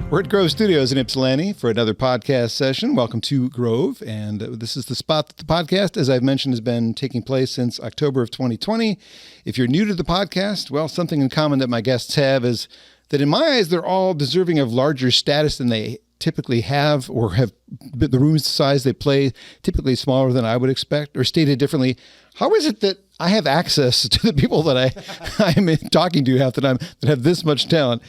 We're at Grove Studios in Ypsilanti for another podcast session. Welcome to Grove, and this is the spot that the podcast, as I've mentioned, has been taking place since October of 2020. If you're new to the podcast, well, something in common that my guests have is that in my eyes, they're all deserving of larger status than they typically have, or have the room size they play typically smaller than I would expect. Or stated differently, how is it that I have access to the people that I'm talking to half the time that have this much talent?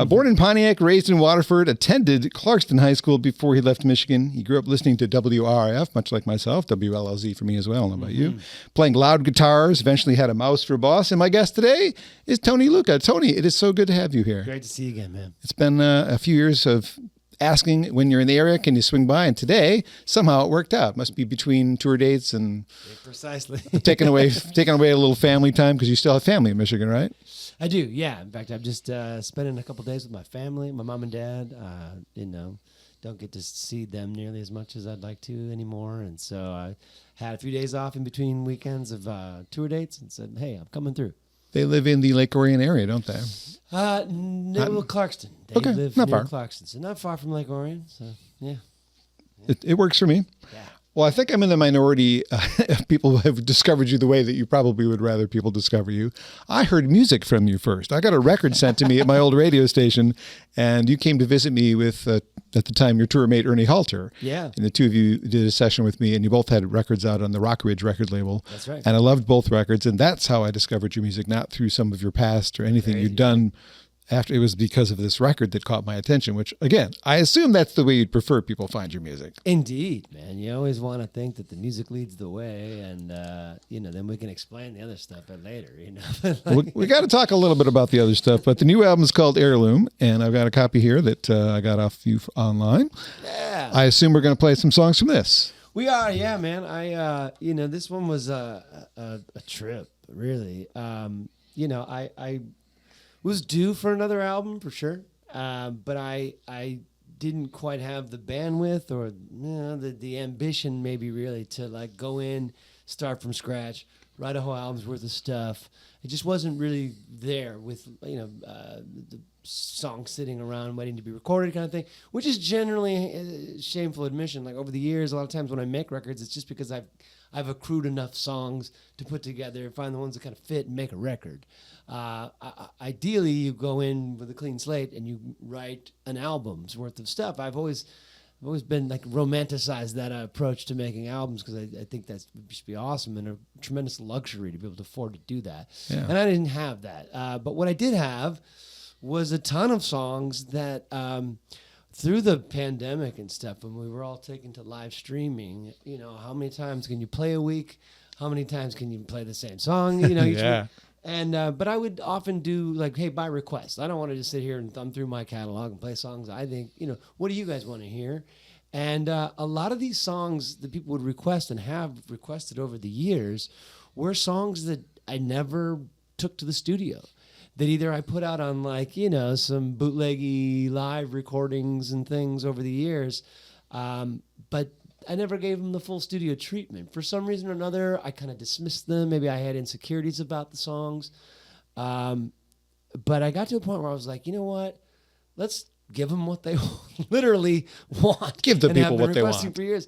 Born in Pontiac, raised in Waterford, attended Clarkston High School before he left Michigan. He grew up listening to WRIF, much like myself, WLLZ for me as well. I don't know about you. Playing loud guitars, eventually had a mouse for a boss. And my guest today is Tony Lucca. Tony, it is so good to have you here. Great to see you again, man. It's been a few years of asking when you're in the area, can you swing by? And today, somehow it worked out. Must be between tour dates and precisely taking away a little family time, because you still have family in Michigan, right? I do, yeah. In fact, I'm just spending a couple days with my family, my mom and dad. Don't get to see them nearly as much as I'd like to anymore, and so I had a few days off in between weekends of tour dates, and said, "Hey, I'm coming through." They live in the Lake Orion area, don't they? No, Clarkston. They live not near far. Clarkston, so not far from Lake Orion. So yeah. It works for me. Yeah. Well, I think I'm in the minority of people who have discovered you the way that you probably would rather people discover you. I heard music from you first. I got a record sent to me at my old radio station, and you came to visit me with, at the time, your tour mate, Ernie Halter. Yeah. And the two of you did a session with me, and you both had records out on the Rock Ridge record label. That's right. And I loved both records, and that's how I discovered your music, not through some of your past or anything you'd done after. It was because of this record that caught my attention, which, again, I assume that's the way you'd prefer people find your music. Indeed, man. You always want to think that the music leads the way, and then we can explain the other stuff later. We got to talk a little bit about the other stuff, but the new album is called Heirloom, and I've got a copy here that I got off you online. Yeah. I assume we're going to play some songs from this. We are, yeah, man. This one was a trip, really. I was due for another album for sure, but I didn't quite have the bandwidth or the ambition, maybe, really, to like go in, start from scratch, write a whole album's worth of stuff. It just wasn't really there with the songs sitting around waiting to be recorded, kind of thing, which is generally a shameful admission. Like, over the years, a lot of times when I make records, it's just because I've accrued enough songs to put together, find the ones that kind of fit, and make a record. Ideally, you go in with a clean slate and you write an album's worth of stuff. I've always been like romanticized that approach to making albums, because I think that would just be awesome and a tremendous luxury to be able to afford to do that. Yeah. And I didn't have that. But what I did have was a ton of songs that through the pandemic and stuff, when we were all taken to live streaming, how many times can you play a week? How many times can you play the same song? Yeah. And but I would often do like, hey, by request. I don't want to just sit here and thumb through my catalog and play songs. I think, what do you guys want to hear? And a lot of these songs that people would request and have requested over the years were songs that I never took to the studio. That either I put out on some bootleggy live recordings and things over the years, but I never gave them the full studio treatment. For some reason or another, I kind of dismissed them. Maybe I had insecurities about the songs. But I got to a point where I was like, you know what? Let's give them what they literally want. Give the people what they want. For years.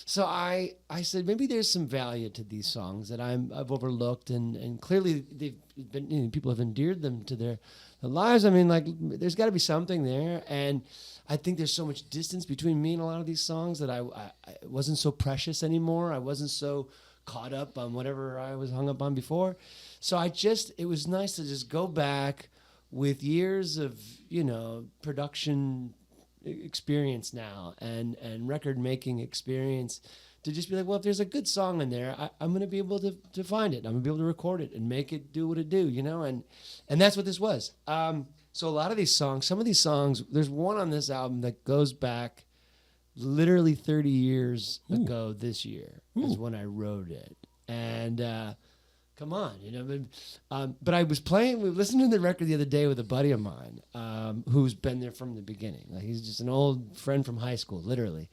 So I said, maybe there's some value to these songs that I've overlooked, and clearly they've been, people have endeared them to their lives. I mean, like, there's got to be something there, and I think there's so much distance between me and a lot of these songs that I wasn't so precious anymore. I wasn't so caught up on whatever I was hung up on before. So it was nice to just go back with years of, production experience now and record making experience, to just be like, well, if there's a good song in there, I'm going to be able to find it. I'm going to be able to record it and make it do what it do, and that's what this was. So a lot of these songs, some of these songs, there's one on this album that goes back literally 30 years ago this year is when I wrote it. And come on, but I was we listened to the record the other day with a buddy of mine who's been there from the beginning. Like, he's just an old friend from high school, literally.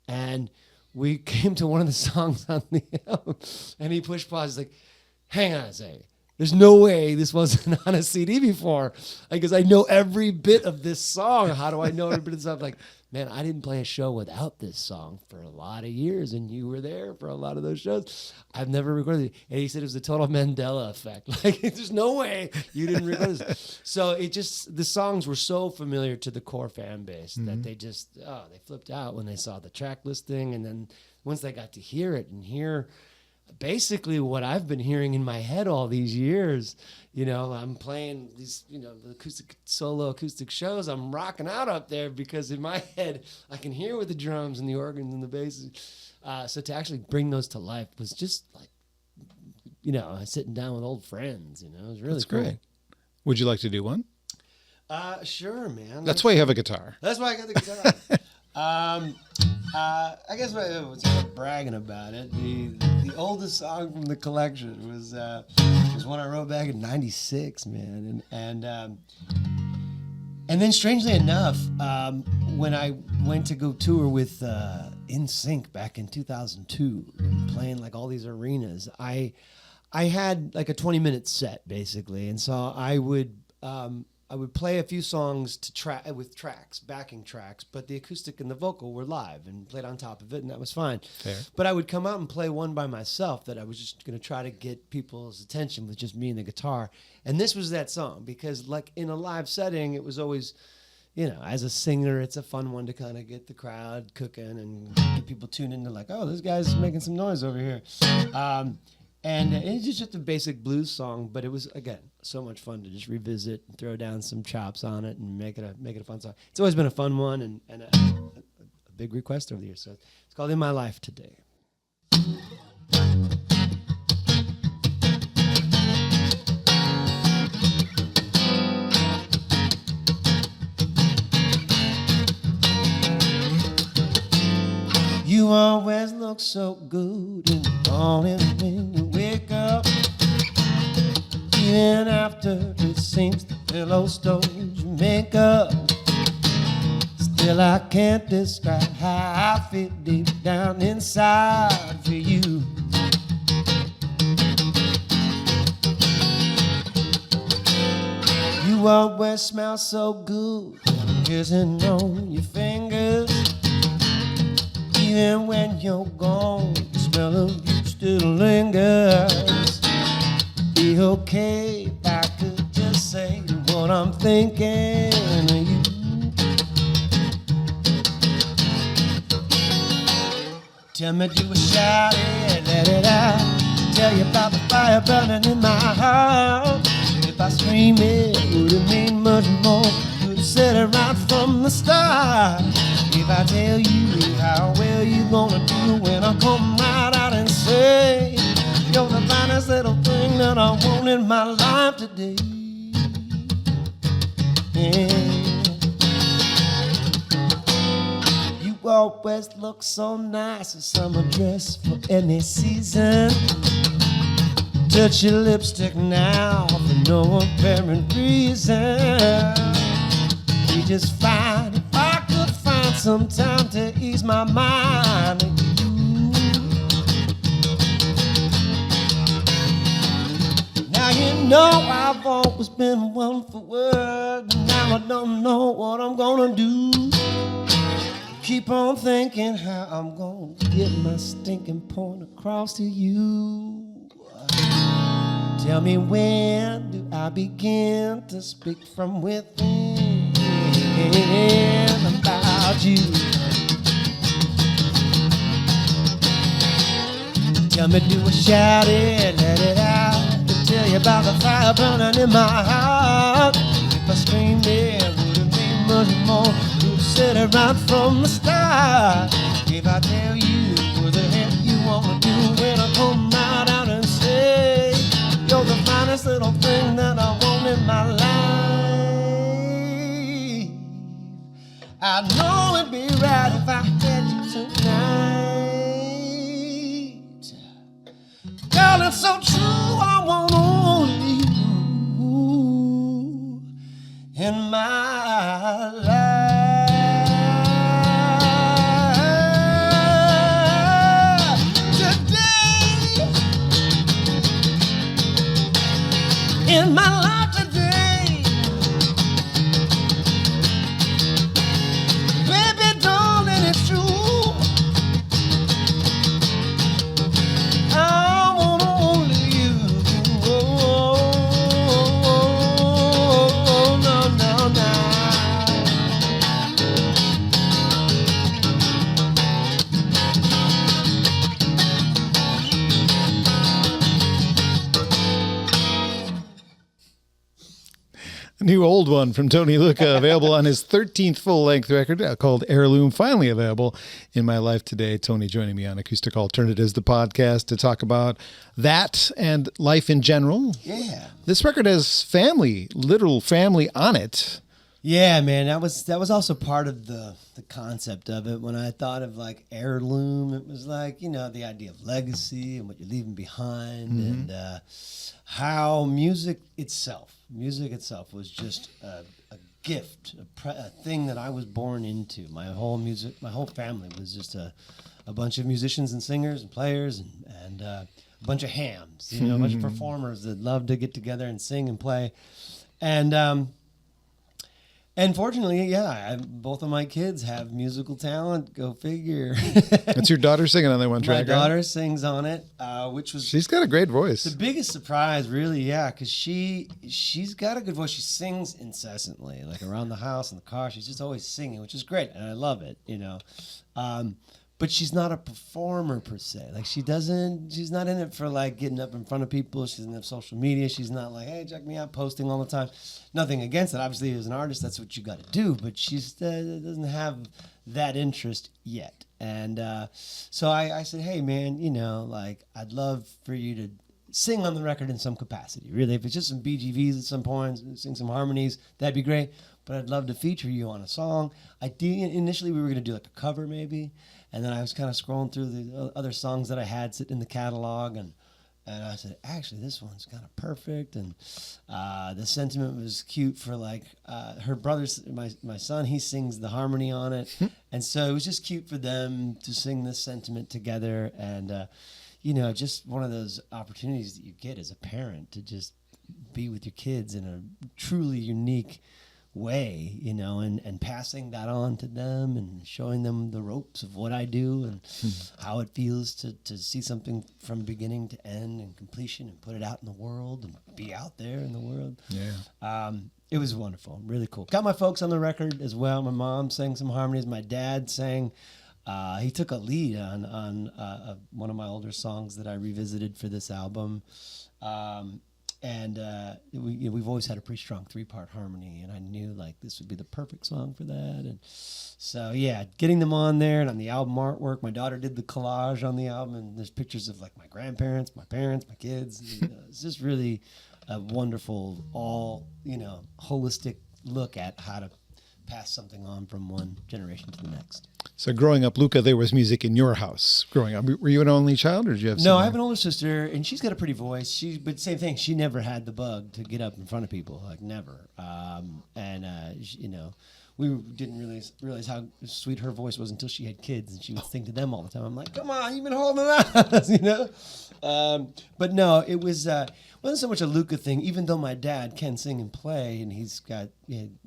And we came to one of the songs on the album, and he pushed pause. He's like, hang on a second. There's no way this wasn't on a CD before, because I know every bit of this song. How do I know every bit of this song? Like, man, I didn't play a show without this song for a lot of years, and you were there for a lot of those shows. I've never recorded it. And he said it was a total Mandela effect. Like, there's no way you didn't record this. So the songs were so familiar to the core fan base that they just, they flipped out when they saw the track listing. And then once they got to hear it and hear basically what I've been hearing in my head all these years, I'm playing these, the solo acoustic shows. I'm rocking out up there because in my head I can hear with the drums and the organs and the basses. So to actually bring those to life was just like, sitting down with old friends. It was really cool. Great. Would you like to do one? Sure, man. That's why you have a guitar. That's why I got the guitar. I guess what's bragging about it. The oldest song from the collection was one I wrote back in '96, man, and then strangely enough, when I went to go tour with In Sync back in 2002, and playing like all these arenas, I had like a 20-minute set basically, and so I would play a few songs with tracks, backing tracks, but the acoustic and the vocal were live and played on top of it, and that was fine. Fair. But I would come out and play one by myself that I was just going to try to get people's attention with just me and the guitar. And this was that song, because like in a live setting, it was always, as a singer, it's a fun one to kind of get the crowd cooking and get people tuned into like, oh, this guy's making some noise over here. And it's just a basic blues song, but it was, again, so much fun to just revisit and throw down some chops on it and make it a fun song. It's always been a fun one and a big request over the years. So it's called In My Life Today. You always look so good in the morning when you wake up. Even after it seems the pillow stole your makeup. Still I can't describe how I feel deep down inside for you. You always smell so good, kissing on your fingers. Even when you're gone, the smell of you still lingers. Be okay if I could just say what I'm thinking of you. Tell me, do a shout it, let it out. Tell you about the fire burning in my heart. If I scream it, would it mean much more? Could have said it right from the start. If I tell you how well you gonna do when I come right out and say you're the finest little thing that I want in my life today. Yeah. You always look so nice in summer dress for any season. Touch your lipstick now for no apparent reason. You just fine if I could find some time to ease my mind. Now you know I've always been one for words. Now I don't know what I'm gonna do. Keep on thinking how I'm gonna get my stinking point across to you. Tell me, when do I begin to speak from within about you? Tell me, do I shout it, let it out, to tell you about the fire burning in my heart? If I screamed it, would it mean much more? Could have said it right from the start. If I tell you what the heck you want to do when I come right out and say you're the finest little thing that I want in my life, I know it'd be right if I had you tonight. Girl, it's so true, I want only you in my life. new old one from Tony Lucca, available on his 13th full-length record called Heirloom, finally available in my life today. Tony joining me on Acoustic Alternatives, the podcast, to talk about that and life in general. Yeah. This record has family, literal family on it. Yeah, man, that was also part of the concept of it. When I thought of like heirloom, it was like, you know, the idea of legacy and what you're leaving behind, and how music itself was just a gift, a thing that I was born into. My whole family was just a bunch of musicians and singers and players and a bunch of hams, you know, a bunch of performers that love to get together and sing and play. And fortunately, yeah, both of my kids have musical talent. Go figure. That's your daughter singing on that one track, My daughter sings on it, which was... She's got a great voice. The biggest surprise, really, yeah, because she's got a good voice. She sings incessantly, like around the house, in the car. She's just always singing, which is great, and I love it, you know. But she's not a performer per se. Like she's not in it for like getting up in front of people. She doesn't have social media. She's not like, hey, check me out, posting all the time. Nothing against it. Obviously, as an artist, that's what you got to do. But she doesn't have that interest yet. And so I said, hey, man, you know, like I'd love for you to sing on the record in some capacity. Really, if it's just some BGVs at some points, sing some harmonies, that'd be great. But I'd love to feature you on a song. Initially, we were going to do like a cover maybe. And then I was kind of scrolling through the other songs that I had sitting in the catalog, and I said, actually, this one's kind of perfect. And the sentiment was cute for like her brother's, my son, he sings the harmony on it. And so it was just cute for them to sing this sentiment together. And, you know, just one of those opportunities that you get as a parent to just be with your kids in a truly unique way, you know, and passing that on to them and showing them the ropes of what I do and how it feels to see something from beginning to end and completion and put it out in the world and be out there in the world. Yeah. It was wonderful, really cool. Got my folks on the record as well. My mom sang some harmonies. My dad sang. He took a lead on one of my older songs that I revisited for this album. And we've always had a pretty strong 3-part harmony, and I knew like this would be the perfect song for that. And so yeah, getting them on there and on the album artwork, my daughter did the collage on the album, and there's pictures of like my grandparents, my parents, my kids. It's just really a wonderful, all, you know, holistic look at how to pass something on from one generation to the next. So growing up, Lucca, there was music in your house growing up. Were you an only child, or did you have? No, I have an older sister, and she's got a pretty voice. But same thing. She never had the bug to get up in front of people, like never. You know, we didn't really realize how sweet her voice was until she had kids, and she would sing to them all the time. I'm like, come on, you've been holding out, you know. But no, it wasn't so much a Lucca thing. Even though my dad can sing and play, and he had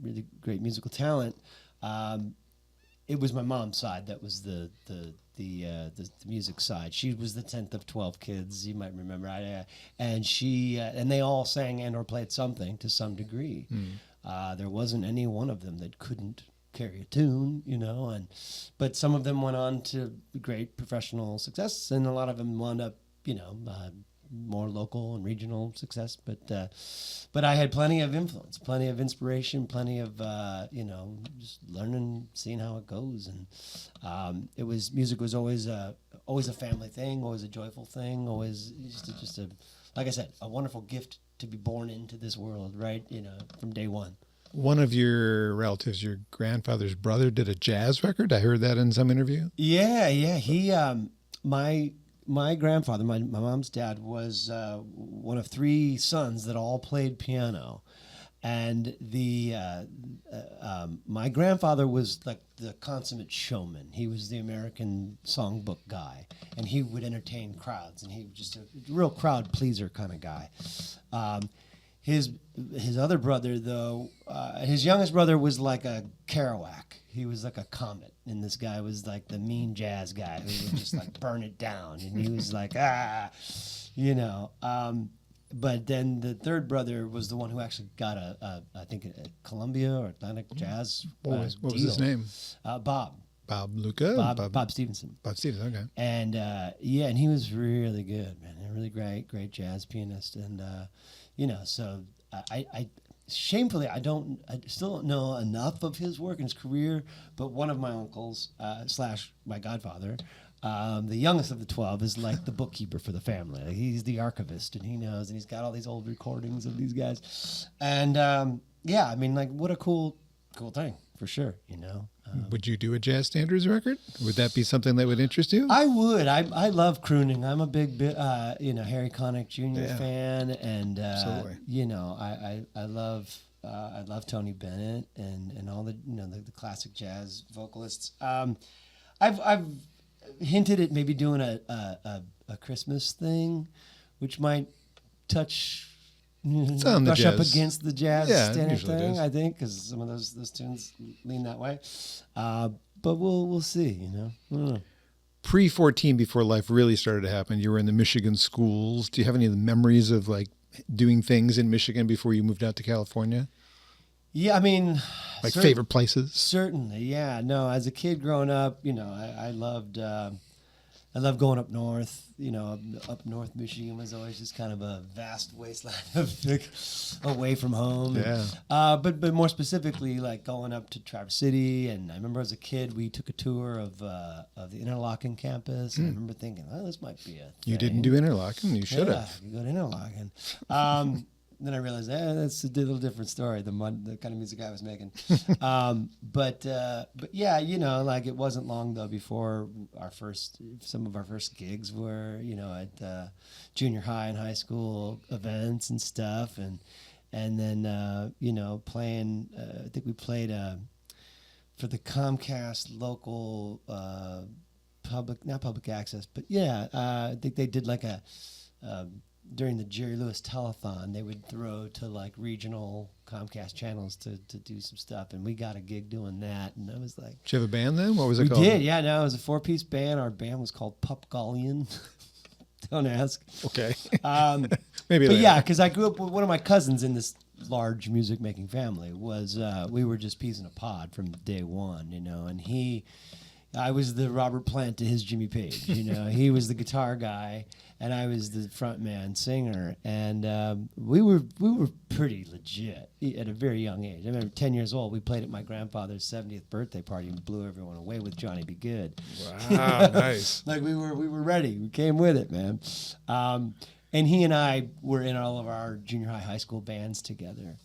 really great musical talent. It was my mom's side that was the music side. She was the 10th of 12 kids, you might remember. And they all sang and or played something to some degree. There wasn't any one of them that couldn't carry a tune, you know. But some of them went on to great professional success, and a lot of them wound up, you know, more local and regional success. But I had plenty of influence, plenty of inspiration, plenty of you know, just learning, seeing how it goes. And music was always a family thing, always a joyful thing, always just a, like I said, a wonderful gift to be born into this world, right? You know, from day one. One of your relatives, your grandfather's brother, did a jazz record. I heard that in some interview. Yeah. He my grandfather, my mom's dad, was one of 3 sons that all played piano. And my grandfather was like the consummate showman. He was the American songbook guy, and he would entertain crowds, and he was just a real crowd pleaser kind of guy. His other brother, though, his youngest brother was like a Kerouac. He was like a comet, and this guy was like the mean jazz guy who would just like burn it down, and he was like, you know. But then the third brother was the one who actually got I think a Columbia or Atlantic Jazz What was his name? Bob. Bob Lucca? Bob Stevenson. Bob Stevenson, okay. And and he was really good, man. A really great jazz pianist. And you know, so shamefully, I still don't know enough of his work and his career, but one of my uncles, / my godfather, the youngest of the 12, is like the bookkeeper for the family. Like, he's the archivist, and he knows, and he's got all these old recordings of these guys. And yeah, I mean, like, what a cool thing, for sure, you know. Would you do a jazz standards record? Would that be something that would interest you? I would. I love crooning. I'm a big, Harry Connick Jr. fan, and you know, I love Tony Bennett and all the the classic jazz vocalists. I've hinted at maybe doing a Christmas thing, which might touch. Brush up against the jazz standard thing, I think, because some of those tunes lean that way. But we'll see, you know. Pre-14, before life really started to happen, you were in the Michigan schools. Do you have any memories of like doing things in Michigan before you moved out to California? Yeah, I mean, like favorite places? Certainly, yeah. No, as a kid growing up, you know, I loved going up north. You know, up north Michigan was always just kind of a vast wasteland of away from home. Yeah. But more specifically, like going up to Traverse City. And I remember as a kid, we took a tour of the Interlochen campus. And I remember thinking, oh, this might be a thing. You didn't do Interlochen. You should have. You go to Interlochen. Then I realized, that's a little different story, the kind of music I was making. But yeah, you know, like it wasn't long though before some of our first gigs were, you know, at junior high and high school events and stuff, and then you know, playing. I think we played for the Comcast local not public access, but yeah, I think they did like a. During the Jerry Lewis telethon, they would throw to like regional Comcast channels to do some stuff, and we got a gig doing that. And I was like, "Did you have a band then? What was it called?" We did, yeah. No, it was a 4-piece band. Our band was called Pup Galleon. Don't ask. Okay. Maybe. But yeah, because I grew up with one of my cousins in this large music making family. We were just peas in a pod from day one, you know, and I was the Robert Plant to his Jimmy Page. You know, he was the guitar guy, and I was the front man singer. And we were pretty legit at a very young age. I remember 10 years old, we played at my grandfather's 70th birthday party and blew everyone away with Johnny Be Good. Wow, nice. Like we were ready. We came with it, man. And he and I were in all of our junior high school bands together.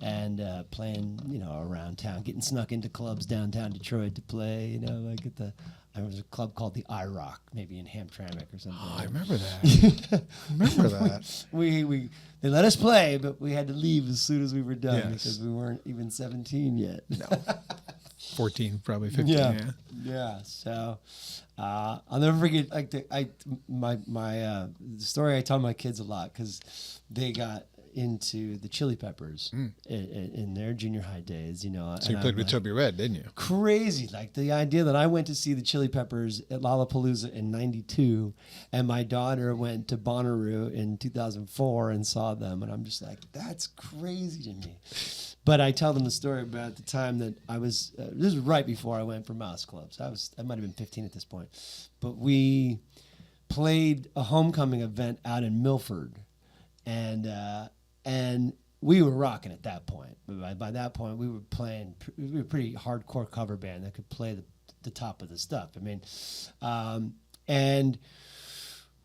And playing, you know, around town, getting snuck into clubs downtown Detroit to play, you know, like there was a club called the IROC, maybe in Hamtramck or something. Oh, I remember that. They let us play, but we had to leave as soon as we were done because we weren't even 17 yet. No. 14, probably 15. Yeah. So I'll never forget like the story I tell my kids a lot because they got into the Chili Peppers in their junior high days, you know. So you played with Toby Red, didn't you? Crazy. Like the idea that I went to see the Chili Peppers at Lollapalooza in 92 and my daughter went to Bonnaroo in 2004 and saw them. And I'm just like, that's crazy to me. But I tell them the story about the time that I was, this was right before I went for Mouse Clubs. I might have been 15 at this point. But we played a homecoming event out in Milford. And we were rocking at that point. By that point, we were a pretty hardcore cover band that could play the top of the stuff. I mean, and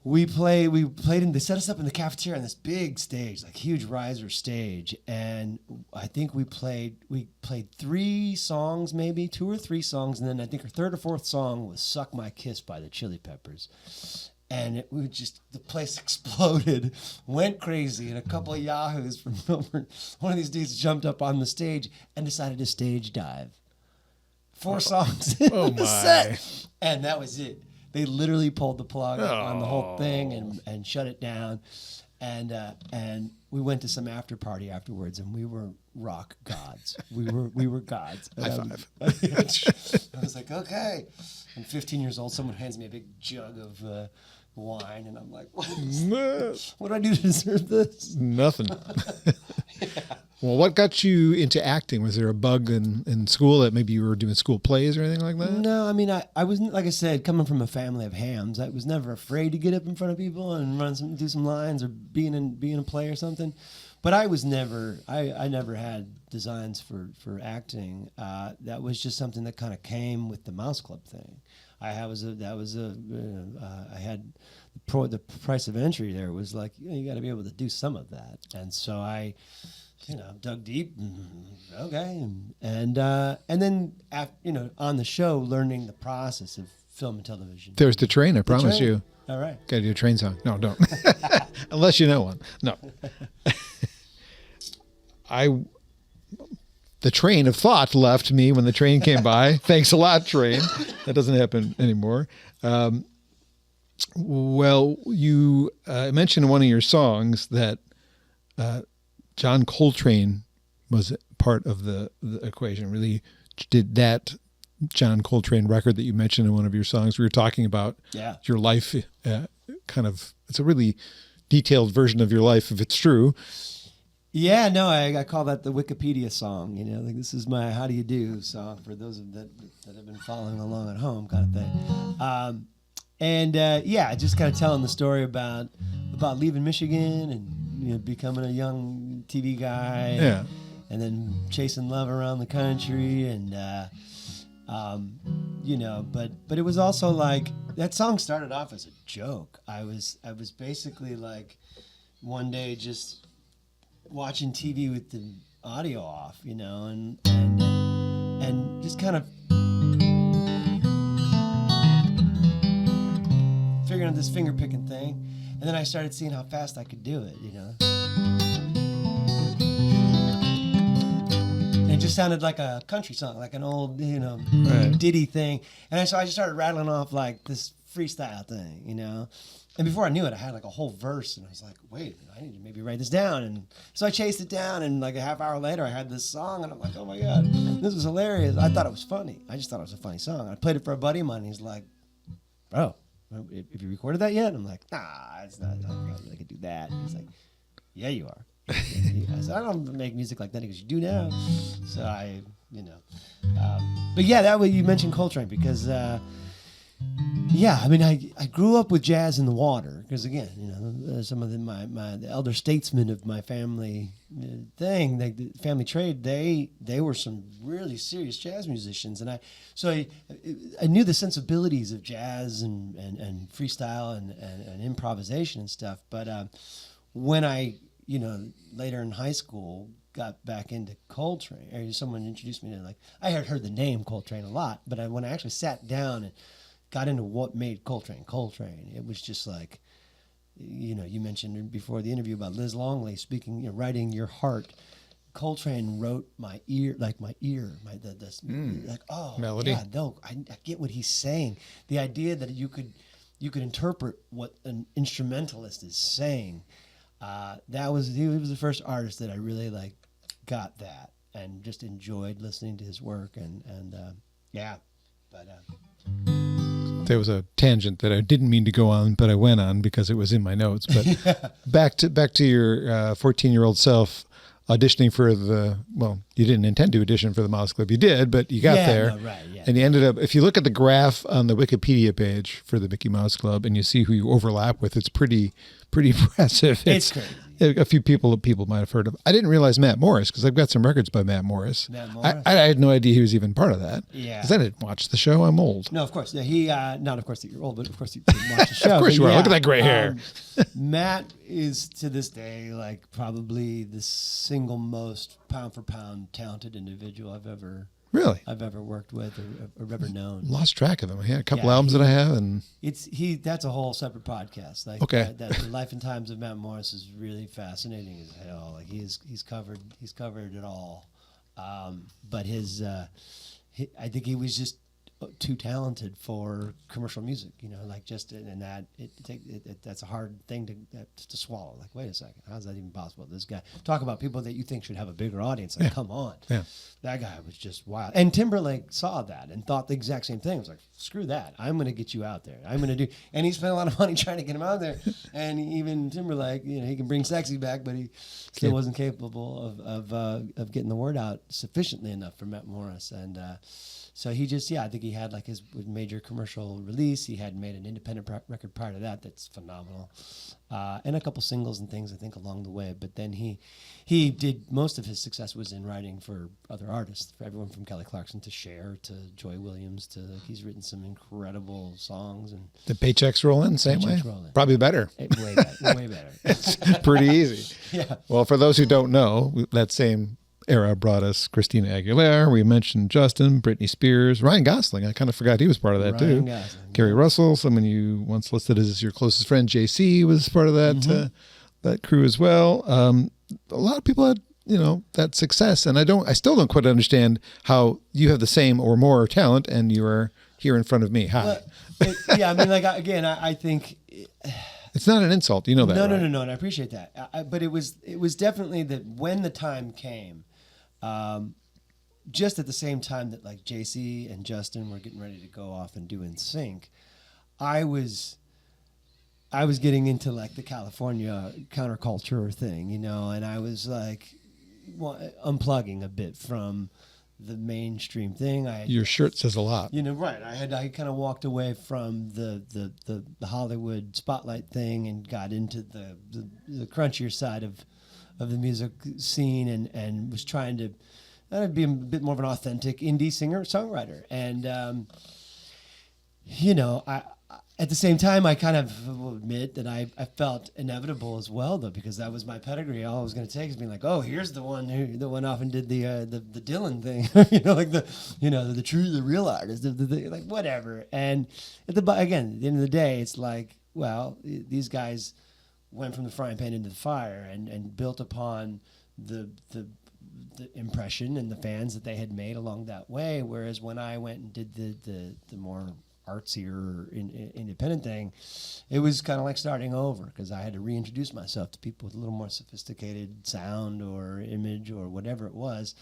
we played, and they set us up in the cafeteria on this big stage, like huge riser stage. And I think we played 3 songs, maybe 2 or 3 songs. And then I think our third or fourth song was Suck My Kiss by the Chili Peppers. And the place exploded, went crazy, and a couple of yahoos from Milford, one of these dudes jumped up on the stage and decided to stage dive. 4 songs in the set. And that was it. They literally pulled the plug on the whole thing and shut it down. And we went to some after party afterwards, and we were rock gods. We were gods. High five. I was like, okay. I'm 15 years old. Someone hands me a big jug of wine, and I'm like, what do I do to deserve this? Nothing. Well, what got you into acting? Was there a bug in school that maybe you were doing school plays or anything like that? No, I mean, I wasn't, like I said, coming from a family of hams. I was never afraid to get up in front of people and do some lines or be in a play or something. But I was never, I never had designs for acting. That was just something that kind of came with the Mouse Club thing. I had the price of entry there was like, you got to be able to do some of that. And so I, dug deep. Okay. And then, on the show, learning the process of film and television. There's the train, I promise you. All right. Got to do a train song. No, don't. Unless you know one. No. The train of thought left me when the train came by. Thanks a lot, train. That doesn't happen anymore. Well, you mentioned in one of your songs that John Coltrane was part of the equation. Really, did that John Coltrane record that you mentioned in one of your songs? We were talking about your life. It's a really detailed version of your life, if it's true. Yeah, no, I call that the Wikipedia song. Like this is my "How do you do" song for those that have been following along at home, kind of thing. Just kind of telling the story about leaving Michigan and becoming a young TV guy, and then chasing love around the country, and but it was also like that song started off as a joke. I was basically like one day just watching TV with the audio off, and just kind of figuring out this finger picking thing, and then I started seeing how fast I could do it, And it just sounded like a country song, like an old, ditty thing, and so I just started rattling off like this freestyle thing, And before I knew it, I had like a whole verse, and I was like, wait, I need to maybe write this down. And so I chased it down, and like a half hour later, I had this song, and I'm like, oh my God, this was hilarious. I thought it was funny. I just thought it was a funny song. I played it for a buddy of mine, and he's like, bro, have you recorded that yet? And I'm like, nah, it's not, I don't know if I could do that. And he's like, yeah, you are. I said, I don't make music like that. He goes, you do now. So but yeah, that way you mentioned Coltrane because, I grew up with jazz in the water because again, some of the elder statesmen of my family the family trade, they were some really serious jazz musicians, and I knew the sensibilities of jazz and freestyle and improvisation and stuff. But when I later in high school got back into Coltrane, or someone introduced me to I had heard the name Coltrane a lot, but when I actually sat down and got into what made Coltrane, it was just like, you mentioned before the interview about Liz Longley speaking, writing your heart. Coltrane wrote my ear, melody. Yeah, no, I get what he's saying. The idea that you could interpret what an instrumentalist is saying. He was the first artist that I really got that and just enjoyed listening to his work There was a tangent that I didn't mean to go on, but I went on because it was in my notes. But back to your 14-year-old self auditioning for you didn't intend to audition for the Mouse Club. You did, but you got there. No, right, yeah. And you ended up, if you look at the graph on the Wikipedia page for the Mickey Mouse Club and you see who you overlap with, it's pretty impressive. It's crazy. A few people might have heard of. I didn't realize Matt Morris, because I've got some records by Matt Morris. I had no idea he was even part of that. Yeah. Because I didn't watch the show. I'm old. No, of course. He not of course that you're old, but of course you didn't watch the show. Of course you are. Look at that gray hair. Matt is to this day probably the single most pound for pound talented individual I've ever worked with or ever known. Lost track of him. He had a couple albums that I have, and that's a whole separate podcast. Okay. The life and times of Matt Morris is really fascinating as hell. He's covered it all. But I think he was just too talented for commercial music. That's a hard thing to swallow. Wait a second, how's that even possible? This guy, talk about people that you think should have a bigger audience. Come on. Yeah. That guy was just wild. And Timberlake saw that and thought the exact same thing. He was like, screw that. I'm going to get you out there. I'm going to do. And he spent a lot of money trying to get him out there. And even Timberlake, he can bring sexy back, but he still wasn't capable of getting the word out sufficiently enough for Matt Morris. And So he just, I think he had like his major commercial release. He had made an independent record prior to that that's phenomenal, and a couple singles and things I think along the way. But then he did, most of his success was in writing for other artists, for everyone from Kelly Clarkson to Cher to Joy Williams to, he's written some incredible songs. And the paychecks roll in same way. Probably better. Way better. Way better. It's pretty easy. Yeah. Well, for those who don't know, that same era brought us Christina Aguilera. We mentioned Justin, Britney Spears, Ryan Gosling. I kind of forgot he was part of that too. Gary Russell, someone you once listed as your closest friend, JC, was part of that that crew as well. A lot of people had, that success, and I still don't quite understand how you have the same or more talent, and you are here in front of me. Hi. Well, I think. It's not an insult, that. No, right? no, and I appreciate that. But it was definitely that when the time came, just at the same time that like JC and Justin were getting ready to go off and do In Sync, I was getting into like the California counterculture thing, and I was like unplugging a bit from the mainstream thing. Your shirt says a lot. Right. I kind of walked away from the Hollywood spotlight thing and got into the crunchier side of the music scene and was trying to be a bit more of an authentic indie singer-songwriter. And, I at the same time, I kind of will admit that I felt inevitable as well, though, because that was my pedigree. All I was going to take is being like, oh, here's the one who went off and did the Dylan thing, like the real artist, like whatever. And at the end of the day, it's like, well, these guys went from the frying pan into the fire and built upon the impression and the fans that they had made along that way. Whereas when I went and did the more artsier independent thing, it was kind of like starting over because I had to reintroduce myself to people with a little more sophisticated sound or image or whatever it was.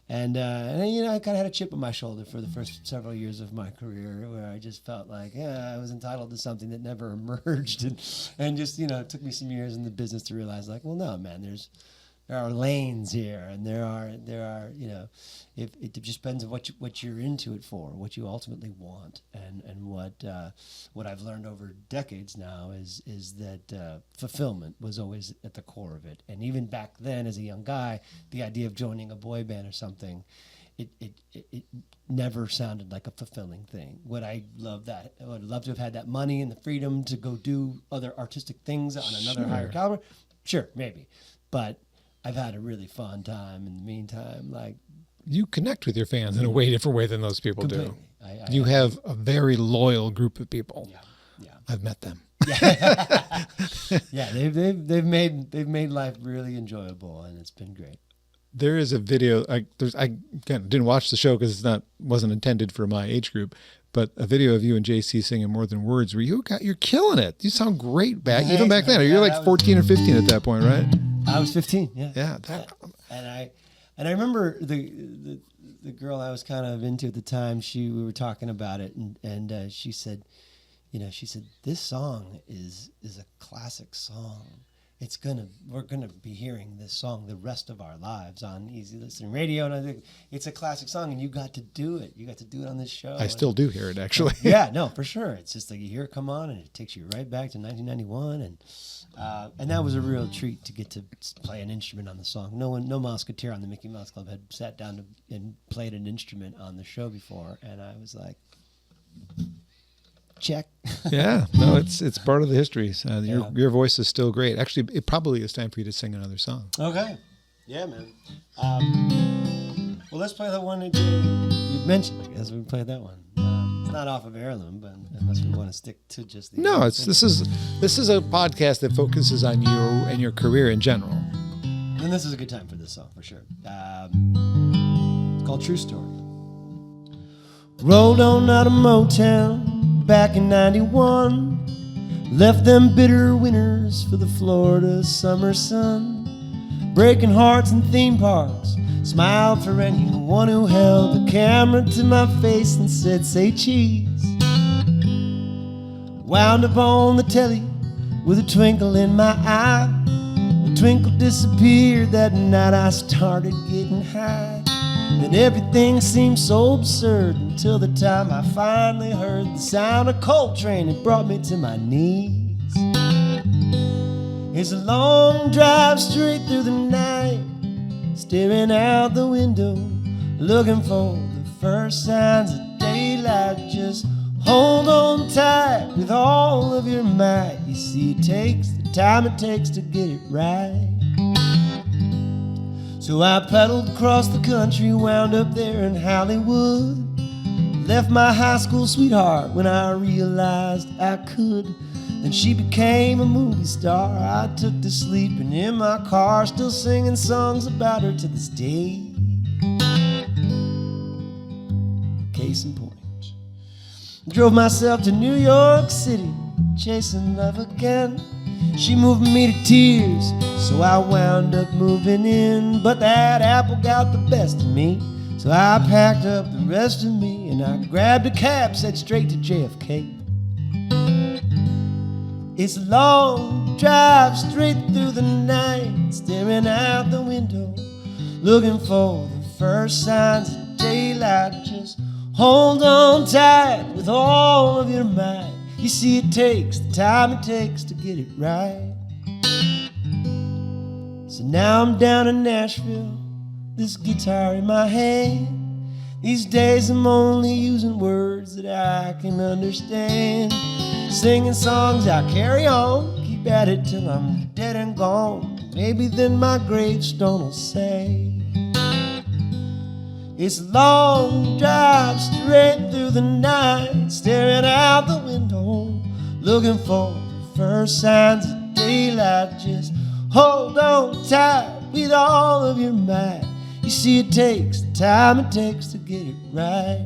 And I kind of had a chip on my shoulder for the first several years of my career where I just felt like, I was entitled to something that never emerged. And just, it took me some years in the business to realize like, well, no, man, there are lanes here, and there are if it just depends on what you're into it for, what you ultimately want, and what I've learned over decades now is that fulfillment was always at the core of it. And even back then, as a young guy, the idea of joining a boy band or something, it never sounded like a fulfilling thing. Would I love that? I would love to have had that money and the freedom to go do other artistic things on another higher caliber. Sure, maybe, but I've had a really fun time in the meantime. Like, you connect with your fans in a way different way than those people do. You have a very loyal group of people. Yeah. I've met them. Yeah, they've made life really enjoyable, and it's been great. There is a video. I didn't watch the show because wasn't intended for my age group. But a video of you and JC singing More Than Words, where you're killing it. You sound great even back then. You're like 14 or 15 at that point, right? I was 15. Yeah. Yeah. And I remember the girl I was kind of into at the time. We were talking about it, and she said, this song is a classic song. We're gonna be hearing this song the rest of our lives on easy listening radio, and I think it's a classic song, and you got to do it. You got to do it on this show. I still do hear it, actually. Yeah, no, for sure. It's just like you hear it come on, and it takes you right back to 1991, and that was a real treat to get to play an instrument on the song. No Mouseketeer on the Mickey Mouse Club had sat down and played an instrument on the show before, and I was like, check. Yeah, no, it's part of the history. Your voice is still great. Actually, it probably is time for you to sing another song. Okay. Yeah, man. Well, let's play that one that you mentioned. I guess we can play that one. It's not off of Heirloom, but unless we want to stick to just the. No, this is a podcast that focuses on you and your career in general. And this is a good time for this song for sure. It's called True Story. Rolled on out of Motown back in 91, left them bitter winters for the Florida summer sun, breaking hearts in theme parks, smiled for anyone who held the camera to my face and said, say cheese. Wound up on the telly with a twinkle in my eye. The twinkle disappeared that night I started getting high. Then everything seemed so absurd until the time I finally heard the sound of Coltrane. It brought me to my knees. It's a long drive straight through the night, staring out the window, looking for the first signs of daylight. Just hold on tight with all of your might. You see, it takes the time it takes to get it right. So I pedaled across the country, wound up there in Hollywood. Left my high school sweetheart when I realized I could. Then she became a movie star. I took to sleeping in my car, still singing songs about her to this day. Case in point, drove myself to New York City, chasing love again. She moved me to tears, so I wound up moving in. But that apple got the best of me, so I packed up the rest of me, and I grabbed a cab, set straight to JFK. It's a long drive straight through the night, staring out the window, looking for the first signs of daylight. Just hold on tight with all of your might. You see, it takes the time it takes to get it right. So now I'm down in Nashville, this guitar in my hand. These days I'm only using words that I can understand. Singing songs I carry on, keep at it till I'm dead and gone. Maybe then my gravestone will say, it's a long drive straight through the night, staring out the window, looking for the first signs of daylight. Just hold on tight with all of your might. You see, it takes the time it takes to get it right.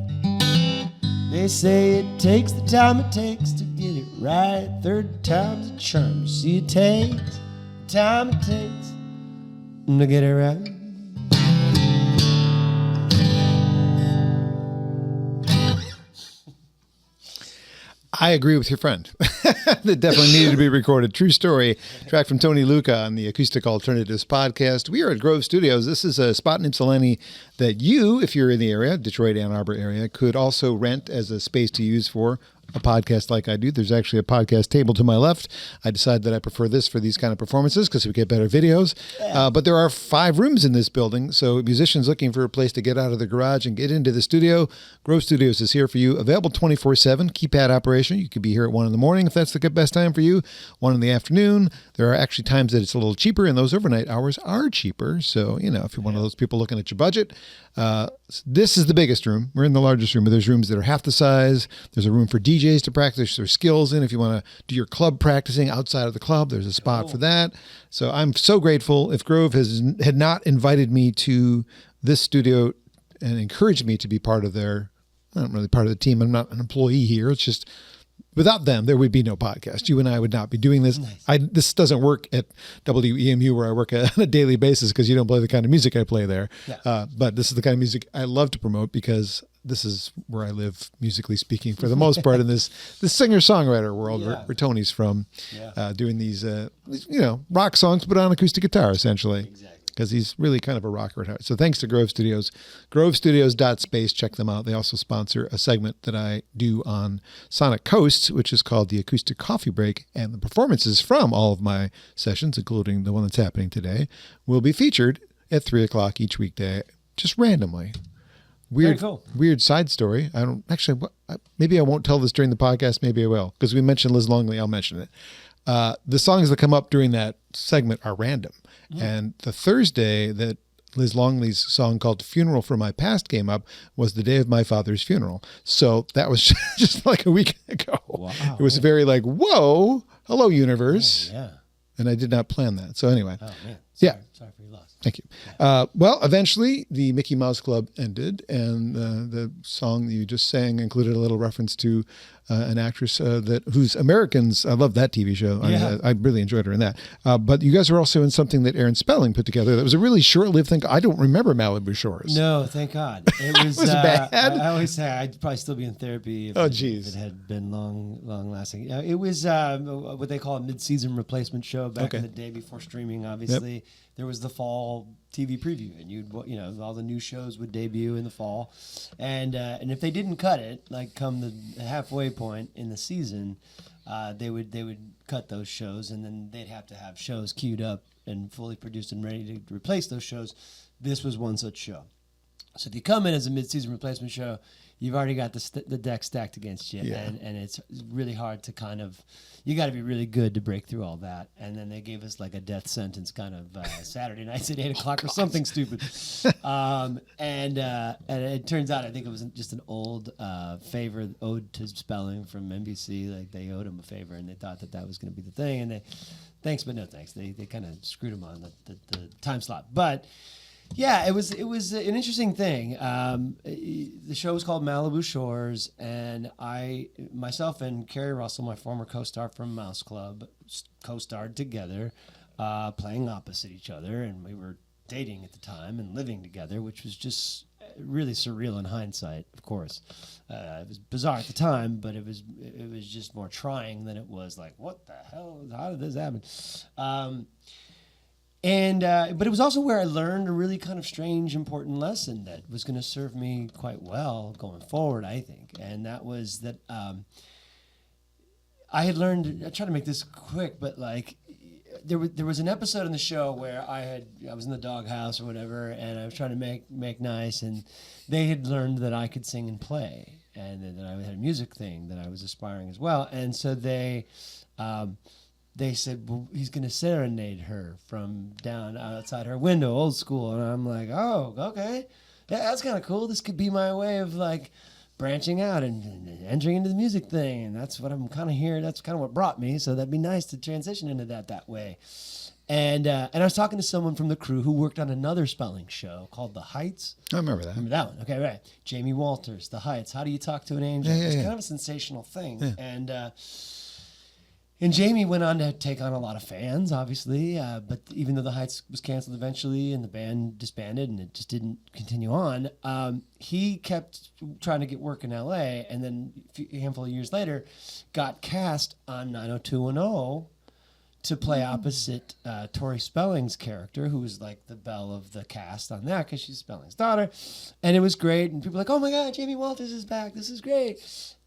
They say it takes the time it takes to get it right. Third time's a charm. You see, it takes the time it takes to get it right. I agree with your friend. That definitely needed to be recorded. True story. Track from Tony Lucca on the Acoustic Alternatives podcast. We are at Grove Studios. This is a spot in Ypsilanti that you, if you're in the area, Detroit, Ann Arbor area, could also rent as a space to use for a podcast like I do. There's actually a podcast table to my left. I decided that I prefer this for these kind of performances because we get better videos. But there are 5 rooms in this building, so musicians looking for a place to get out of the garage and get into the studio, Grove Studios is here for you. Available 24/7, keypad operation. You could be here at 1 in the morning if that's the best time for you, 1 in the afternoon. There are actually times that it's a little cheaper, and those overnight hours are cheaper. So, you know, if you're one of those people looking at your budget, this is the biggest room. We're in the largest room, but there's rooms that are half the size. There's a room for DJs to practice their skills in. If you want to do your club practicing outside of the club, there's a spot for that. So I'm so grateful. If Grove had not invited me to this studio and encouraged me to be part of their, I'm not really part of the team. I'm not an employee here. It's just, without them, there would be no podcast. You and I would not be doing this. Nice. This doesn't work at WEMU where I work on a daily basis because you don't play the kind of music I play there. Yeah. But this is the kind of music I love to promote because this is where I live, musically speaking, for the most part in this singer-songwriter world where Tony's from, doing these, rock songs, but on acoustic guitar, essentially. Exactly. Because he's really kind of a rocker at heart. So thanks to Grove Studios, grovestudios.space. Check them out. They also sponsor a segment that I do on Sonic Coasts, which is called the Acoustic Coffee Break. And the performances from all of my sessions, including the one that's happening today, will be featured at 3 o'clock each weekday, just randomly. Weird side story. I don't actually, maybe I won't tell this during the podcast. Maybe I will. Because we mentioned Liz Longley, I'll mention it. The songs that come up during that segment are random. And the Thursday that Liz Longley's song called Funeral for My Past came up was the day of my father's funeral. So that was just like a week ago. Wow. It was very like, whoa, hello, universe. Yeah. And I did not plan that. So anyway. Oh, man. Sorry for your loss. Thank you. Well, eventually the Mickey Mouse Club ended, and the song that you just sang included a little reference to an actress who's Americans. I love that TV show. Yeah. I really enjoyed her in that. But you guys were also in something that Aaron Spelling put together that was a really short-lived thing. I don't remember Malibu Shores. No, thank God. It was, bad. I always say I'd probably still be in therapy if it had been long-lasting. It was what they call a mid-season replacement show back in the day before streaming, obviously. Yep. there was the fall TV preview, and all the new shows would debut in the fall, and if they didn't cut it, like come the halfway point in the season, they would cut those shows, and then they'd have to have shows queued up and fully produced and ready to replace those shows. This was one such show. So if you come in as a mid-season replacement show, you've already got the deck stacked against you, and it's really hard to kind of, you got to be really good to break through all that. And then they gave us like a death sentence kind of Saturday nights at 8 o'clock or something stupid. And it turns out, I think it was just an old favor owed to spelling from NBC. Like they owed him a favor, and they thought that was going to be the thing. And they, thanks but no thanks. They kind of screwed him on the time slot, but. Yeah, it was an interesting thing. The show was called Malibu Shores, and myself and Carrie Russell, my former co-star from Mouse Club, co-starred together, playing opposite each other, and we were dating at the time and living together, which was just really surreal in hindsight, of course. It was bizarre at the time, but it was just more trying than it was like, what the hell? How did this happen? But it was also where I learned a really kind of strange, important lesson that was going to serve me quite well going forward, I think. And that was that I had learned. I try to make this quick, but like there was an episode in the show where I was in the doghouse or whatever, and I was trying to make nice, and they had learned that I could sing and play, and that I had a music thing that I was aspiring as well, and so they said, well, he's going to serenade her from down outside her window, old school. And I'm like, oh, okay. Yeah, that's kind of cool. This could be my way of like branching out and entering into the music thing. And that's what I'm kind of here. That's kind of what brought me. So that'd be nice to transition into that way. And I was talking to someone from the crew who worked on another spelling show called The Heights. I remember that. Remember that one? Okay, right. Jamie Walters, The Heights. How do you talk to an angel? It's kind of a sensational thing. Yeah. And Jamie went on to take on a lot of fans, obviously, but even though The Heights was canceled eventually and the band disbanded and it just didn't continue on, he kept trying to get work in L.A. and then a handful of years later got cast on 90210 to play opposite Tori Spelling's character, who was like the belle of the cast on that because she's Spelling's daughter. And it was great. And people were like, oh my God, Jamie Walters is back. This is great.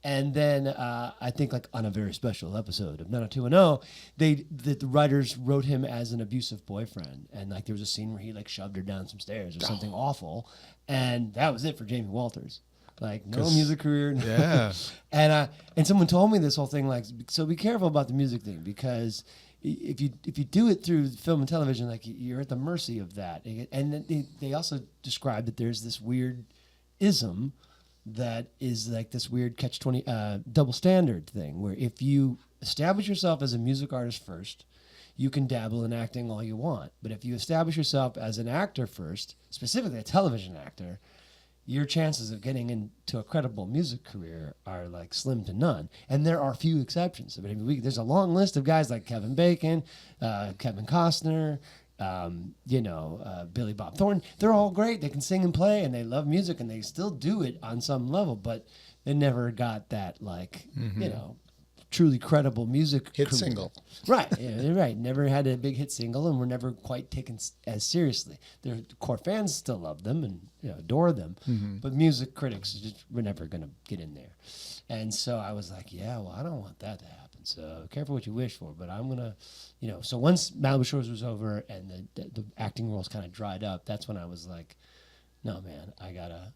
And then I think like on a very special episode of 90210, the writers wrote him as an abusive boyfriend. And like there was a scene where he like shoved her down some stairs or something awful. And that was it for Jamie Walters. Like no music career. Yeah. And someone told me this whole thing, like, so be careful about the music thing because if you do it through film and television, like you're at the mercy of that. And then they also described that there's this weird ism that is like this weird catch-20 double standard thing where if you establish yourself as a music artist first, you can dabble in acting all you want. But if you establish yourself as an actor first, specifically a television actor, your chances of getting into a credible music career are like slim to none. And there are few exceptions. I mean, there's a long list of guys like Kevin Bacon, Kevin Costner, Billy Bob Thornton. They're all great. They can sing and play and they love music and they still do it on some level, but they never got that like, truly credible music hit career. Single. Right. Yeah, right. Never had a big hit single and were never quite taken as seriously. Their core fans still love them and adore them, but music critics just were never going to get in there. And so I was like, yeah, well, I don't want that to happen. So careful what you wish for, but I'm going to, so once Malibu Shores was over and the acting roles kind of dried up, that's when I was like, no, man, I gotta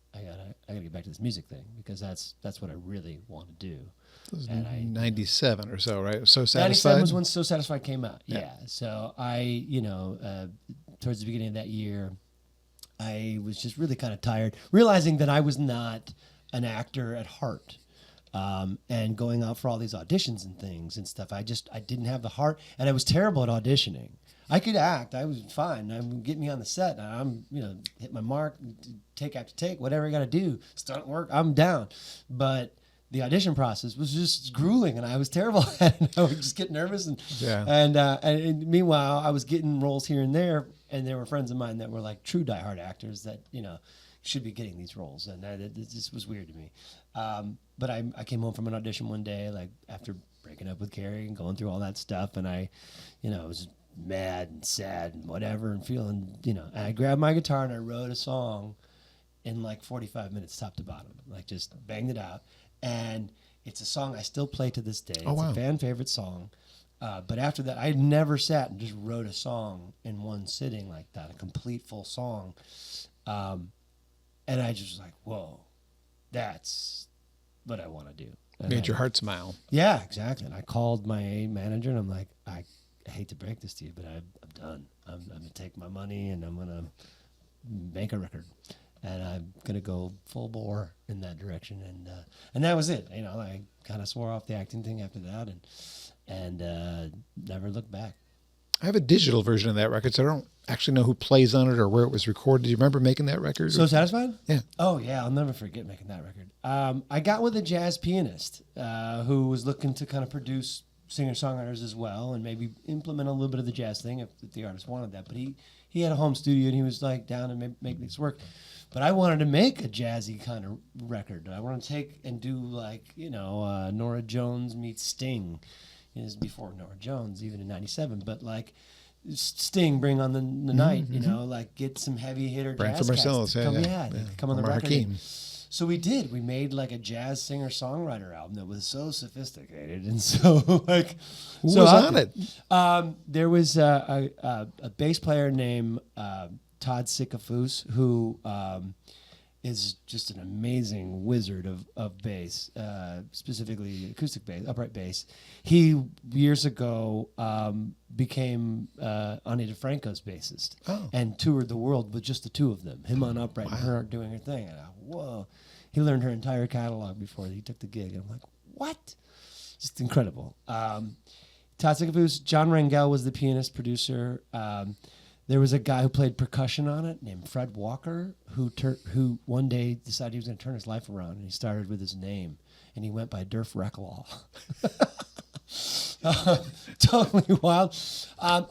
get back to this music thing because that's what I really want to do. It was 97 or so, right? So Satisfied? 97 was when So Satisfied came out, yeah. So I, towards the beginning of that year, I was just really kind of tired, realizing that I was not an actor at heart. And going out for all these auditions and things and stuff, I didn't have the heart, and I was terrible at auditioning. I could act, I was fine. I would get me on the set, and I'm, hit my mark, take after take, whatever I got to do, stunt work, I'm down. But the audition process was just grueling, and I was terrible at it. I would just get nervous, and meanwhile, I was getting roles here and there were friends of mine that were like true diehard actors that should be getting these roles, and it just was weird to me. But I came home from an audition one day, like after breaking up with Carrie and going through all that stuff, and I was mad and sad and whatever and feeling, and I grabbed my guitar and I wrote a song in like 45 minutes, top to bottom, like just banged it out. And it's a song I still play to this day. Oh, it's wow. a fan favorite song. But after that, I never sat and just wrote a song in one sitting like that, a complete full song. And I just was like, whoa, that's what I want to do. And Made your heart smile. Yeah, exactly. And I called my manager and I'm like, I hate to break this to you, but I'm done. I'm going to take my money and I'm going to make a record. And I'm going to go full bore in that direction. And that was it. I kind of swore off the acting thing after that and never looked back. I have a digital version of that record, so I don't actually know who plays on it or where it was recorded. Do you remember making that record? So Satisfied? Yeah. Oh, yeah. I'll never forget making that record. I got with a jazz pianist who was looking to kind of produce singer-songwriters as well and maybe implement a little bit of the jazz thing if the artist wanted that. But he had a home studio and he was like down to make this work. But I wanted to make a jazzy kind of record. I wanted to take and do like, Norah Jones meets Sting. It was before Norah Jones, even in 97. But like Sting, Bring on the Night, like get some heavy hitter Brand jazz for Marcellus, cats to yeah. come on the record. Hakeem. So we did. We made like a jazz singer-songwriter album that was so sophisticated and so like. Who so was on it? There was a bass player named Todd Sikafus who is just an amazing wizard of bass, specifically acoustic bass, upright bass. He years ago became Ani DeFranco's bassist and toured the world with just the two of them, him on upright and her doing her thing. And whoa, he learned her entire catalog before he took the gig. And I'm like, what? Just incredible. Todd Sikafus, John Rangel was the pianist producer. There was a guy who played percussion on it named Fred Walker who one day decided he was going to turn his life around, and he started with his name, and he went by Durf Recklaw. Totally wild.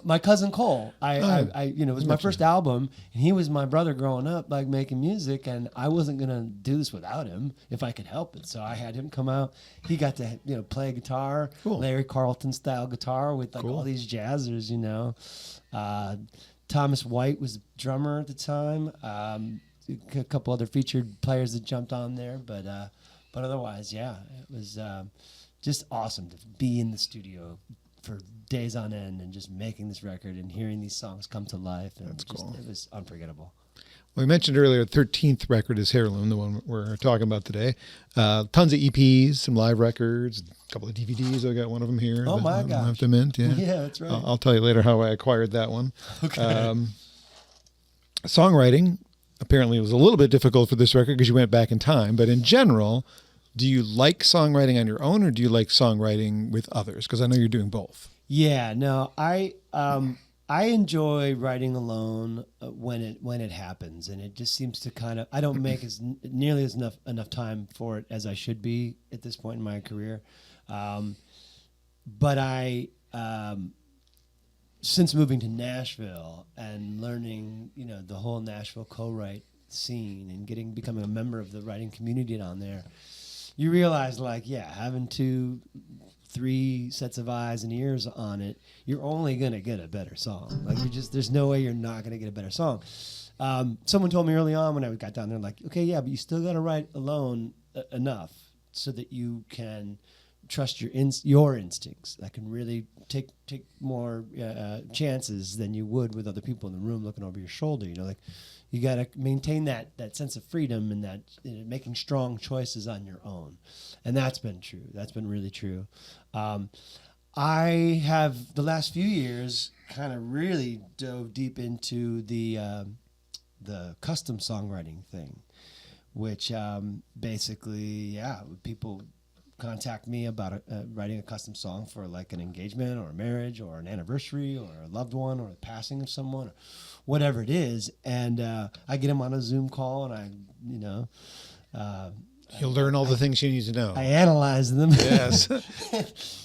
My cousin Cole, it was my first album, and he was my brother growing up, like making music, and I wasn't gonna do this without him if I could help it. So I had him come out. He got to play guitar, Larry Carlton style guitar with like all these jazzers, Thomas White was the drummer at the time. A couple other featured players that jumped on there, but otherwise, yeah, it was just awesome to be in the studio for days on end and just making this record and hearing these songs come to life. And That's cool. It was unforgettable. Well, we mentioned earlier, 13th record is Heirloom, the one we're talking about today. Tons of EPs, some live records, a couple of DVDs. I got one of them here. Oh, my gosh. I have to mint, yeah. Yeah, that's right. I'll tell you later how I acquired that one. Okay. Songwriting, apparently it was a little bit difficult for this record because you went back in time. But in general, do you like songwriting on your own or do you like songwriting with others? Because I know you're doing both. Yeah, no, I enjoy writing alone when it happens, and it just seems to kind of I don't make nearly as enough time for it as I should be at this point in my career, but I since moving to Nashville and learning the whole Nashville co-write scene and becoming a member of the writing community down there, you realize having 2-3 sets of eyes and ears on it, you're only going to get a better song. There's no way you're not going to get a better song. Someone told me early on when I got down there, okay, yeah, but you still got to write alone enough so that you can trust your instincts. That can really take more chances than you would with other people in the room looking over your shoulder. You got to maintain that sense of freedom and that making strong choices on your own. And that's been true. That's been really true. I have the last few years kind of really dove deep into the custom songwriting thing, which basically, people contact me about writing a custom song for like an engagement or a marriage or an anniversary or a loved one or the passing of someone or whatever it is, and I get them on a Zoom call and You'll learn all the things you need to know. I analyze them. Yes.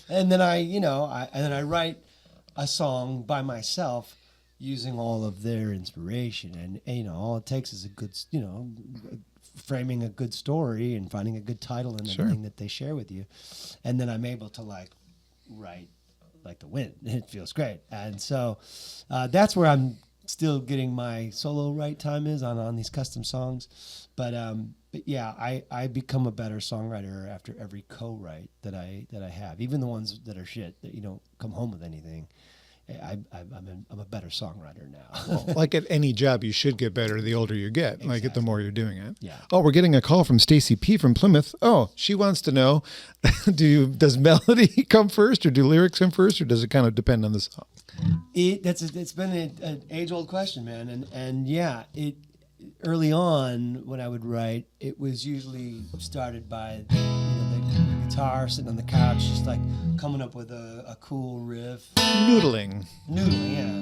And then I write a song by myself using all of their inspiration, and all it takes is a good framing a good story and finding a good title and everything that they share with you, and then I'm able to write like the wind. It feels great. And so that's where I'm still getting my solo write time is on these custom songs. But yeah, I become a better songwriter after every co-write that I have, even the ones that are shit that you don't come home with anything. I'm a better songwriter now. Well, like at any job, you should get better the older you get, Exactly. like the more you're doing it. Yeah. Oh, we're getting a call from Stacy P. from Plymouth. Oh, she wants to know, does melody come first or do lyrics come first, or does it kind of depend on the song? It's been an age-old question, man. And yeah, early on when I would write, it was usually started by the guitar sitting on the couch, just like coming up with a cool riff. Noodling, yeah.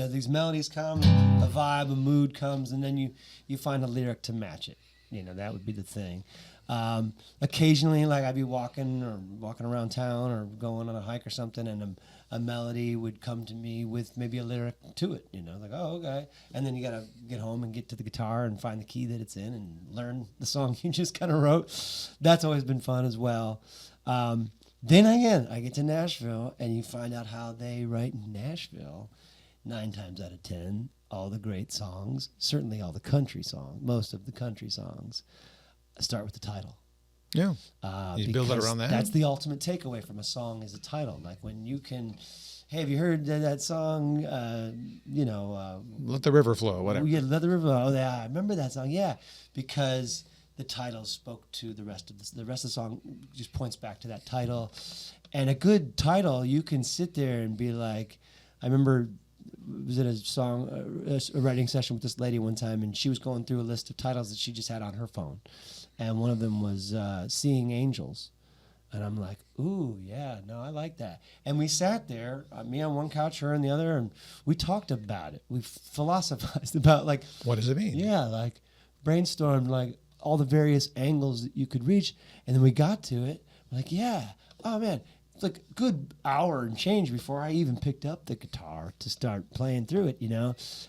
These melodies come, a vibe, a mood comes, and then you find a lyric to match it. That would be the thing. Occasionally, like I'd be walking around town or going on a hike or something, and a melody would come to me with maybe a lyric to it, like, oh, okay. And then you got to get home and get to the guitar and find the key that it's in and learn the song you just kind of wrote. That's always been fun as well. Then again, I get to Nashville and you find out how they write in Nashville. 9 times out of 10, all the great songs, certainly all the country songs, most of the country songs, start with the title. Yeah. You build it around that. That's the ultimate takeaway from a song is a title. Like when you can, hey, have you heard that song? Let the River Flow, whatever. Yeah, Let the River Flow. Oh, yeah, I remember that song. Yeah, because the title spoke to the rest of the rest of the song. Just points back to that title, and a good title, you can sit there and be like, I remember. Was at a writing session with this lady one time, and she was going through a list of titles that she just had on her phone, and one of them was Seeing Angels, and I'm like, ooh, yeah, no, I like that. And we sat there, me on one couch, her on the other, and we talked about it. We philosophized about like, what does it mean? Yeah, like brainstormed like all the various angles that you could reach, and then we got to it. We're like, yeah, oh man. Like a good hour and change before I even picked up the guitar to start playing through it,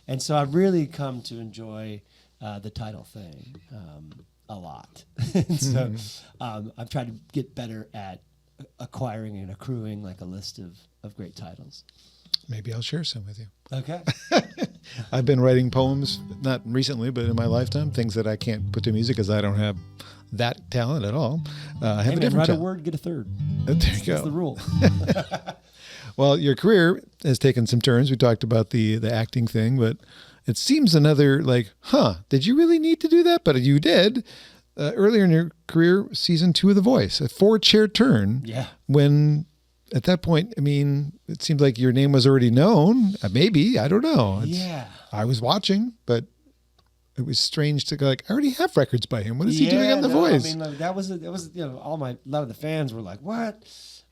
And so I've really come to enjoy the title thing a lot. And so I've tried to get better at acquiring and accruing like a list of great titles. Maybe I'll share some with you. Okay. I've been writing poems, not recently, but in my lifetime, things that I can't put to music because I don't have that talent at all. I have a different write talent. a word, get a third. There you go. That's the rule. Well, your career has taken some turns. We talked about the acting thing, but it seems another did you really need to do that? But you did. Earlier in your career, season 2 of The Voice, a 4-chair turn. Yeah. When at that point, I mean, it seemed like your name was already known. Maybe, I don't know. Yeah. I was watching, but it was strange to go like, I already have records by him. What is he doing on The Voice? I mean, like, that was a lot of the fans were like, what?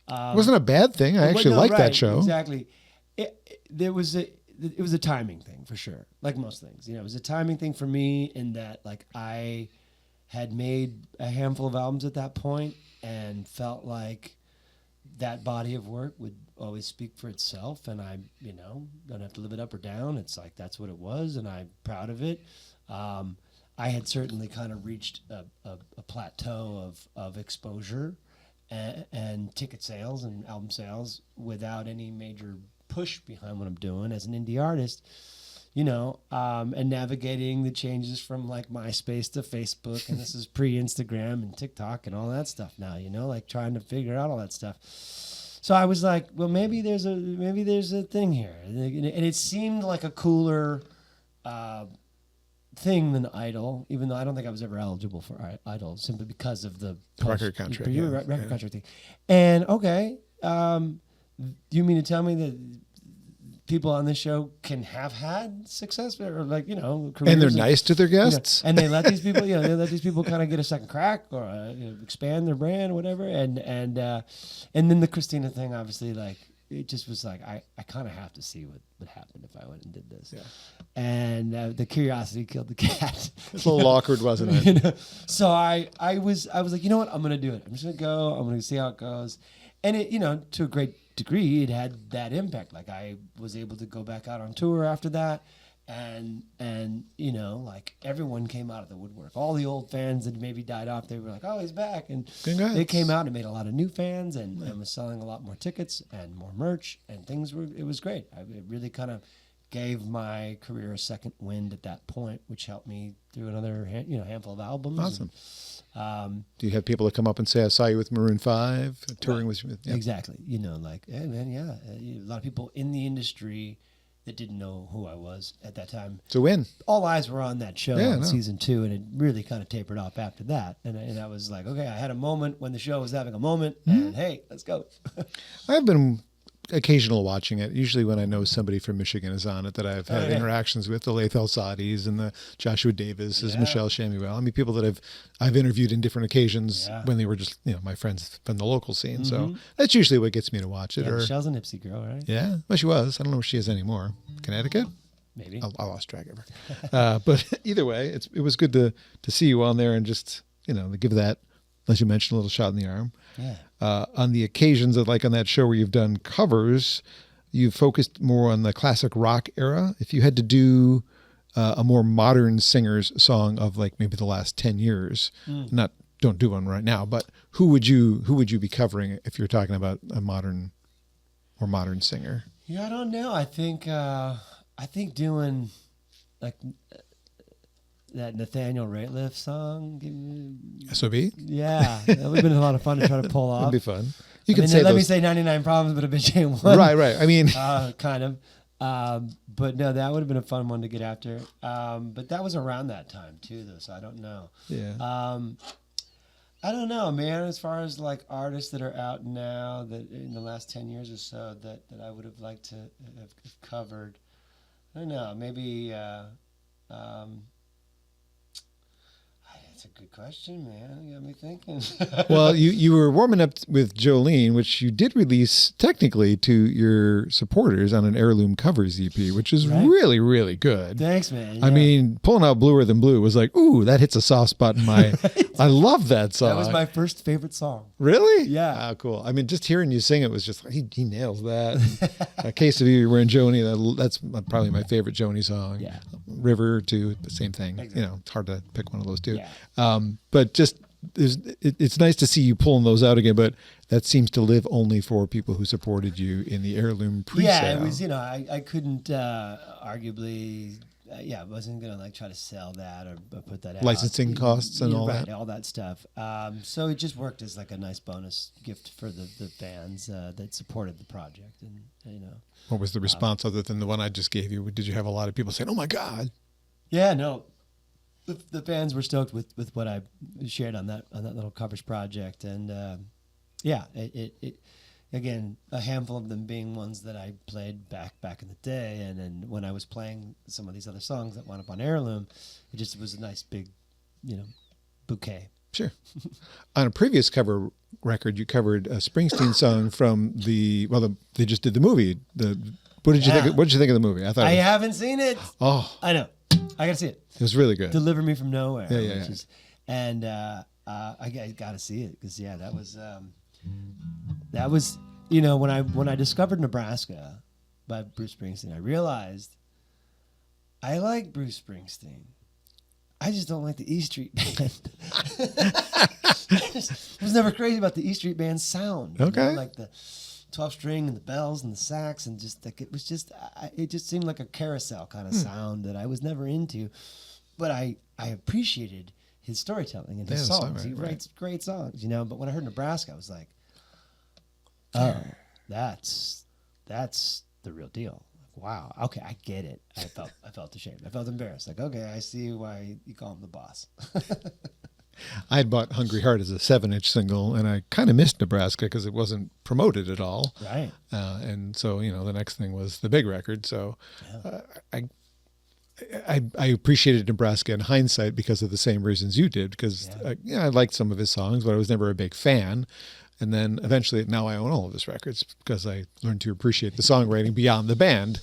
It wasn't a bad thing. I actually liked that show. Exactly. It was a timing thing for sure. Like most things, it was a timing thing for me in that like I had made a handful of albums at that point and felt like that body of work would always speak for itself, and I, don't have to live it up or down. It's like that's what it was, and I'm proud of it. I had certainly kind of reached a plateau of exposure and ticket sales and album sales without any major push behind what I'm doing as an indie artist, and navigating the changes from like MySpace to Facebook, and this is pre-Instagram and TikTok and all that stuff now, like trying to figure out all that stuff. So I was like, well, maybe there's a thing here, and it seemed like a cooler thing than Idol, even though I don't think I was ever eligible for Idol simply because of the record contract, record contract thing. And okay, you mean to tell me that people on this show can have had success or careers and they're nice to their guests, and they let these people, they let these people kind of get a second crack or expand their brand or whatever, and then the Christina thing, obviously, like it just was like I kind of have to see what would happen if I went and did this, and the curiosity killed the cat. It's a little awkward, wasn't it? So I was like, you know what, I'm gonna do it. I'm just gonna go. I'm gonna see how it goes, and it, to a great degree, it had that impact. Like I was able to go back out on tour after that, and you know, like everyone came out of the woodwork. All the old fans that maybe died off, they were like, "Oh, he's back!" And Congrats. they came out and made a lot of new fans, and was selling a lot more tickets and more merch, and things were. It was great. It really kind of gave my career a second wind at that point, which helped me through another handful of albums. Awesome. And, Do you have people that come up and say, "I saw you with Maroon 5, touring with you"? Yeah. Exactly. You know, like, hey, man, yeah. A lot of people in the industry that didn't know who I was at that time. It's a win. All eyes were on that show Yeah, in no. season 2, and it really kind of tapered off after that. And I was like, okay, I had a moment when the show was having a moment, and hey, let's go. I've been occasional watching it. Usually when I know somebody from Michigan is on it that I've had interactions with, the Laith El-Sadis and the Joshua Davises, Michelle Shamuel. I mean, people that I've interviewed in different occasions when they were just, my friends from the local scene. So that's usually what gets me to watch it. Yeah, or Michelle's a Nipsey girl, right? Yeah, well, she was. I don't know where she is anymore. Connecticut? Maybe. I lost track of her. But either way, it was good to see you on there and just, to give that, as you mentioned, a little shot in the arm. Yeah. On the occasions of, like on that show where you've done covers, you've focused more on the classic rock era. If you had to do a more modern singer's song of like maybe the last 10 years, don't do one right now, but who would you be covering if you're talking about a modern singer? Yeah, I don't know. I think doing like that Nathaniel Rateliff song. SOB? Yeah, that would have been a lot of fun to try to pull off. That'd be fun. Let me say 99 Problems, but a bitch ain't one. Right. I mean, kind of. But no, that would have been a fun one to get after. But that was around that time too, though, so I don't know. Yeah. I don't know, man. As far as like artists that are out now that in the last 10 years or so that I would have liked to have covered, I don't know. Maybe. That's a good question, man. You got me thinking. Well, you were warming up with Jolene, which you did release technically to your supporters on an Heirloom Covers EP, which is really, really good. Thanks, man. Yeah. I mean, pulling out Bluer Than Blue was like, ooh, that hits a soft spot in my... I love that song. That was my first favorite song. Really? Yeah. Ah, cool. I mean, just hearing you sing it was just, he nails that. A Case of You, We're in Joni, that's probably my favorite Joni song. Yeah. River, too, the same thing. Exactly. It's hard to pick one of those two. Yeah. But just it's nice to see you pulling those out again, but that seems to live only for people who supported you in the Heirloom pre-sale. Yeah, it was, I couldn't arguably, I wasn't going to like try to sell that or put that out. Licensing costs and all that. All that stuff. So it just worked as like a nice bonus gift for the fans that supported the project. And, What was the response other than the one I just gave you? Did you have a lot of people saying, oh my God? Yeah, no. The fans were stoked with what I shared on that little covers project, and it again, a handful of them being ones that I played back in the day, and then when I was playing some of these other songs that wound up on Heirloom, it just was a nice big, bouquet. Sure. On a previous cover record, you covered a Springsteen song from they just did the movie. What did you think? What did you think of the movie? I haven't seen it. Oh, I know. I gotta see it. It was really good. Deliver Me From Nowhere. Yeah. I gotta see it because that was when I discovered Nebraska by Bruce Springsteen, I realized I like Bruce Springsteen. I just don't like the E Street Band. I was never crazy about the E Street Band sound. Okay. Like the 12 string and the bells and the sax and just like it just seemed like a carousel kind of sound that I was never into, but I appreciated his storytelling and his songs. He writes great songs, but when I heard Nebraska, I was like, oh, that's the real deal. Wow. Okay, I get it. I felt ashamed. I felt embarrassed. Like, okay, I see why you call him the boss. I had bought Hungry Heart as a 7-inch single, and I kind of missed Nebraska because it wasn't promoted at all. Right. And so, the next thing was the big record. So I appreciated Nebraska in hindsight because of the same reasons you did, because I liked some of his songs, but I was never a big fan. And then eventually, now I own all of his records because I learned to appreciate the songwriting beyond the band,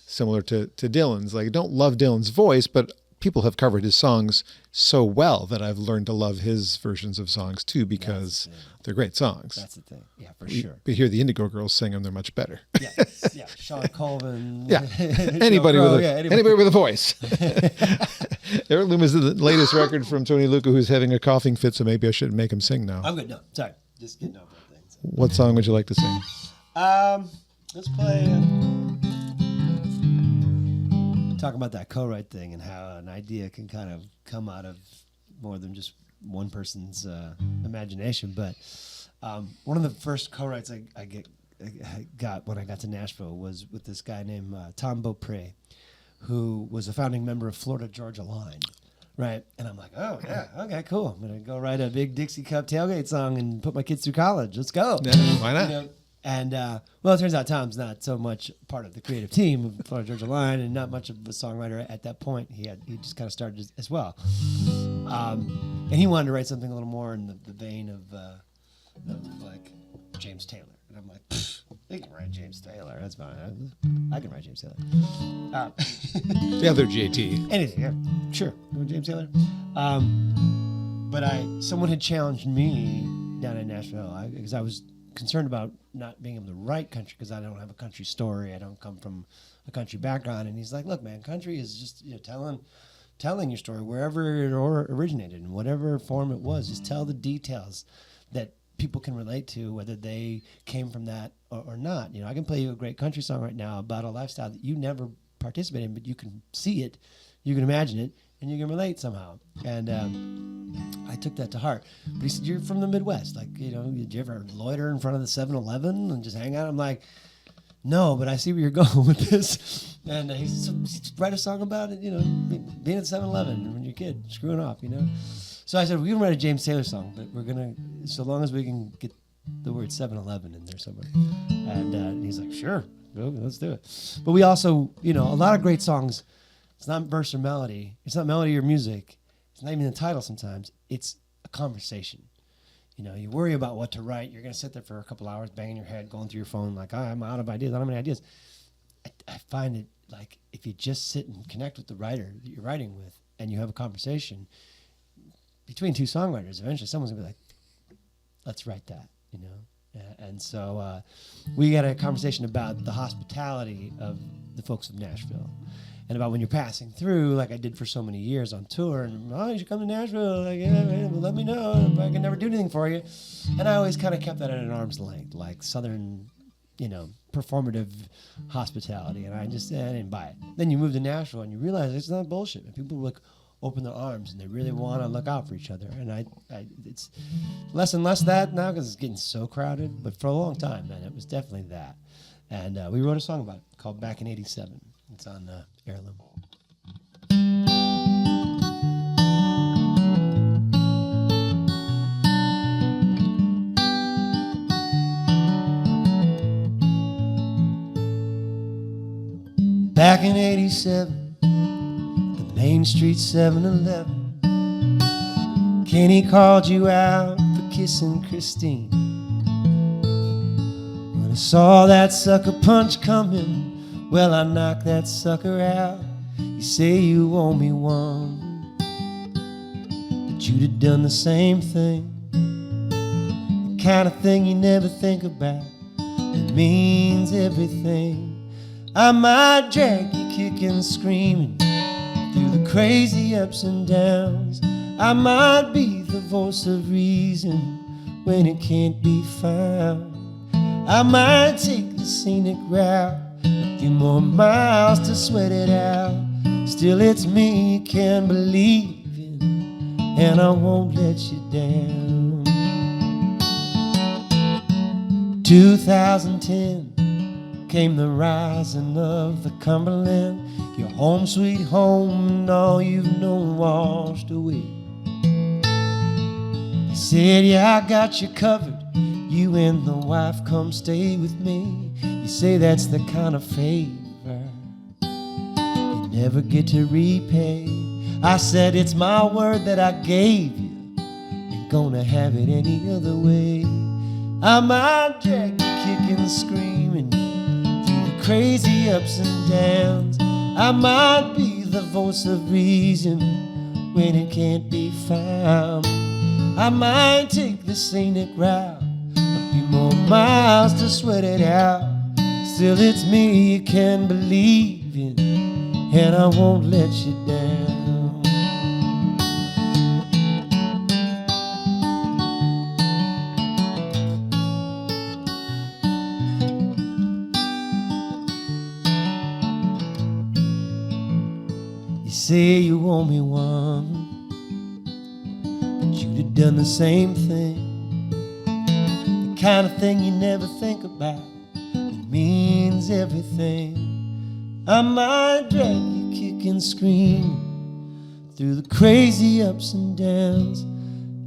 similar to Dylan's. Like, I don't love Dylan's voice, but people have covered his songs so well that I've learned to love his versions of songs too, because they're great songs. That's the thing. Yeah, for sure. But hear the Indigo Girls sing them, they're much better. Yeah. Sean Colvin. Yeah. Anybody with a voice. Heirloom is the latest record from Tony Lucca, who's having a coughing fit, so maybe I shouldn't make him sing now. I'm good. No, sorry. Just getting over things. What song would you like to sing? Let's play. Talk about that co-write thing and how an idea can kind of come out of more than just one person's imagination. But one of the first co-writes I got when I got to Nashville was with this guy named Tom Beaupre, who was a founding member of Florida Georgia Line. Right. And I'm like, oh, yeah, okay, cool. I'm going to go write a big Dixie Cup tailgate song and put my kids through college. Let's go. Yeah, why not? You know? And, well, it turns out Tom's not so much part of the creative team of Florida Georgia Line and not much of a songwriter at that point. He just kind of started as well. And he wanted to write something a little more in the vein of like James Taylor. And I'm like, they can write James Taylor. That's fine. I can write James Taylor. The other JT. Anything, yeah. Sure. You want James Taylor? But someone had challenged me down in Nashville because I was concerned about not being able to write country because I don't have a country story. I don't come from a country background. And he's like, look, man, country is just telling your story wherever it originated in whatever form it was. Just tell the details that people can relate to, whether they came from that or not. You know, I can play you a great country song right now about a lifestyle that you never participated in, but you can see it, you can imagine it, and you can relate somehow. And I took that to heart. But he said, you're from the Midwest. Like, you know, did you ever loiter in front of the 7-Eleven and just hang out? I'm like, no, but I see where you're going with this. And he said, write a song about it, you know, being at 7-Eleven when you're a kid, screwing off, you know. So I said, we can write a James Taylor song, but we're going to, so long as we can get the word 7-Eleven in there somewhere. And he's like, sure, let's do it. But we also, you know, a lot of great songs, it's not verse or melody. It's not melody or music. It's not even the title sometimes. It's a conversation. You know, you worry about what to write. You're going to sit there for a couple hours banging your head, going through your phone like, I'm out of ideas. I don't have any ideas. I find it like if you just sit and connect with the writer that you're writing with and you have a conversation between two songwriters, eventually someone's going to be like, let's write that, you know? And so we got a conversation about the hospitality of the folks of Nashville. And about when you're passing through, like I did for so many years on tour, and you should come to Nashville. Like, yeah, man, well, let me know. I can never do anything for you. And I always kind of kept that at an arm's length, like Southern, you know, performative hospitality. And I didn't buy it. Then you move to Nashville, and you realize it's not bullshit. And people like open their arms, and they really want to look out for each other. And it's less and less that now because it's getting so crowded. But for a long time, man, it was definitely that. And we wrote a song about it called Back in '87. It's on Heirloom. Back in '87, the Main Street 7-Eleven, Kenny called you out for kissing Christine. When I saw that sucker punch coming, well, I knocked that sucker out. You say you owe me one, but you'd have done the same thing. The kind of thing you never think about. It means everything. I might drag you kicking and screaming through the crazy ups and downs. I might be the voice of reason when it can't be found. I might take the scenic route, a few more miles to sweat it out. Still it's me you can believe in, and I won't let you down. 2010 came the rising of the Cumberland. Your home sweet home and all you've known washed away. You said, yeah, I got you covered. You and the wife come stay with me. You say that's the kind of favor you never get to repay. I said it's my word that I gave you. Ain't gonna have it any other way. I might drag you kicking and screaming through the crazy ups and downs. I might be the voice of reason when it can't be found. I might take the scenic route, a few more miles to sweat it out. Still it's me you can believe in, and I won't let you down. You say you owe me one, but you'd have done the same thing. The kind of thing you never think about, it means everything. I might drag you kick and scream through the crazy ups and downs.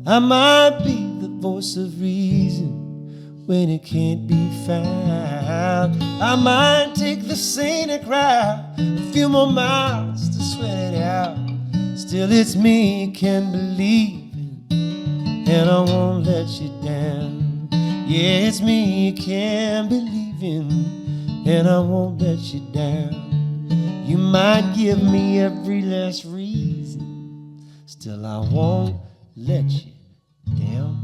I might be the voice of reason when it can't be found. I might take the scenic route, a few more miles to sweat it out. Still it's me you can believe in, and I won't let you down. Yeah, it's me you can believe in, and I won't let you down. You might give me every last reason, still I won't let you down.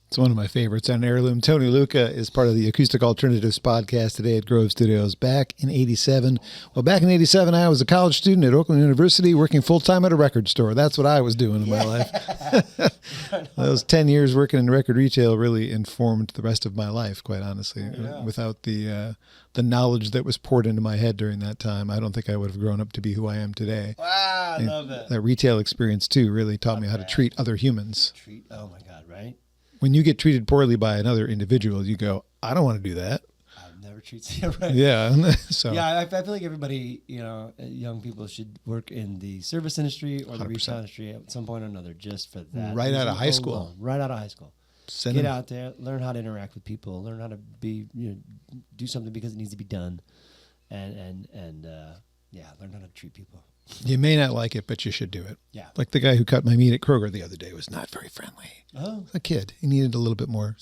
It's one of my favorites on Heirloom. Tony Lucca is part of the Acoustic Alternatives podcast today at Grove Studios. Back in 87. Well, back in 87, I was a college student at Oakland University working full-time at a record store. That's what I was doing in my life. Those 10 years working in record retail really informed the rest of my life, quite honestly. Yeah. Without the knowledge that was poured into my head during that time, I don't think I would have grown up to be who I am today. Wow, I love that. That retail experience, too, really taught me how to treat other humans. Oh, my God, right? When you get treated poorly by another individual, you go, I don't want to do that. I've never treated you right. Yeah. So yeah, I feel like everybody, young people should work in the service industry or the 100%. Retail industry at some point or another, just for that. Right out of high school. Alone. Right out of high school. Get out there, learn how to interact with people, learn how to be, do something because it needs to be done, and learn how to treat people. You may not like it, but you should do it. Yeah. Like the guy who cut my meat at Kroger the other day was not very friendly. Oh. A kid. He needed a little bit more,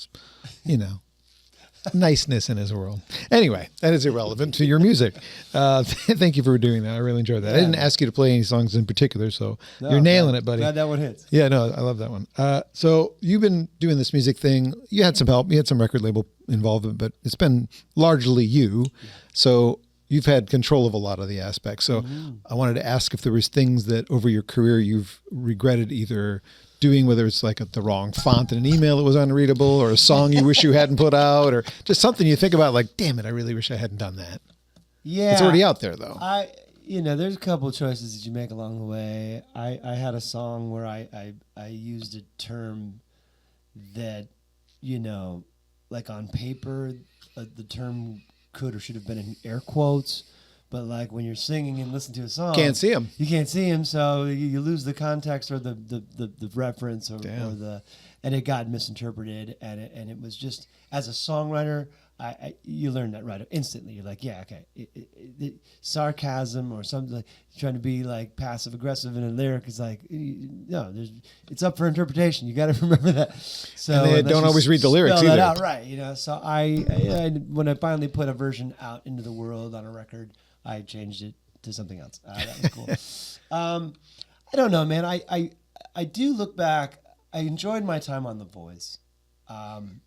niceness in his world. Anyway, that is irrelevant to your music. Thank you for doing that. I really enjoyed that. Yeah. I didn't ask you to play any songs in particular, so you're nailing it, buddy. Glad that one hits. Yeah, no, I love that one. So you've been doing this music thing. You had some help. You had some record label involvement, but it's been largely you. Yeah. So you've had control of a lot of the aspects. So I wanted to ask if there was things that over your career you've regretted either doing, whether it's like the wrong font in an email that was unreadable, or a song you wish you hadn't put out, or just something you think about like, damn it, I really wish I hadn't done that. Yeah. It's already out there though. There's a couple of choices that you make along the way. I had a song where I used a term that, like on paper, the term could or should have been in air quotes, but like when you're singing and listen to a song, can't see him. You can't see him, so you lose the context or the reference or and it got misinterpreted, and it was just, as a songwriter, you learn that right instantly. You're like, yeah, okay, sarcasm or something, like trying to be like passive aggressive in a lyric is like, no, it's up for interpretation. You got to remember that. So and they don't always read the lyrics spell either. That out right, So I when I finally put a version out into the world on a record, I changed it to something else. That was cool. I don't know, man. I do look back. I enjoyed my time on The Voice. And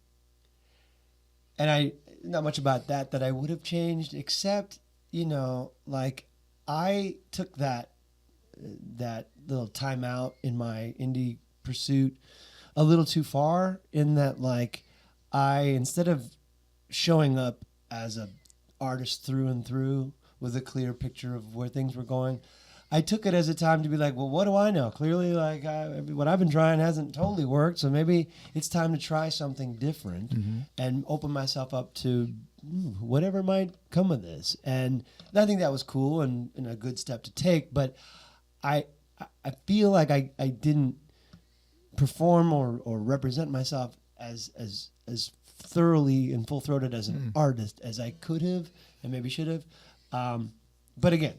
not much about that I would have changed, except, like I took that little time out in my indie pursuit a little too far, in that, like, instead of showing up as a artist through and through with a clear picture of where things were going, I took it as a time to be like, well, what do I know? Clearly, like, what I've been trying hasn't totally worked, so maybe it's time to try something different and open myself up to whatever might come of this. And I think that was cool and a good step to take, but I feel like I didn't perform or represent myself as thoroughly and full-throated as an artist as I could have and maybe should have. But again,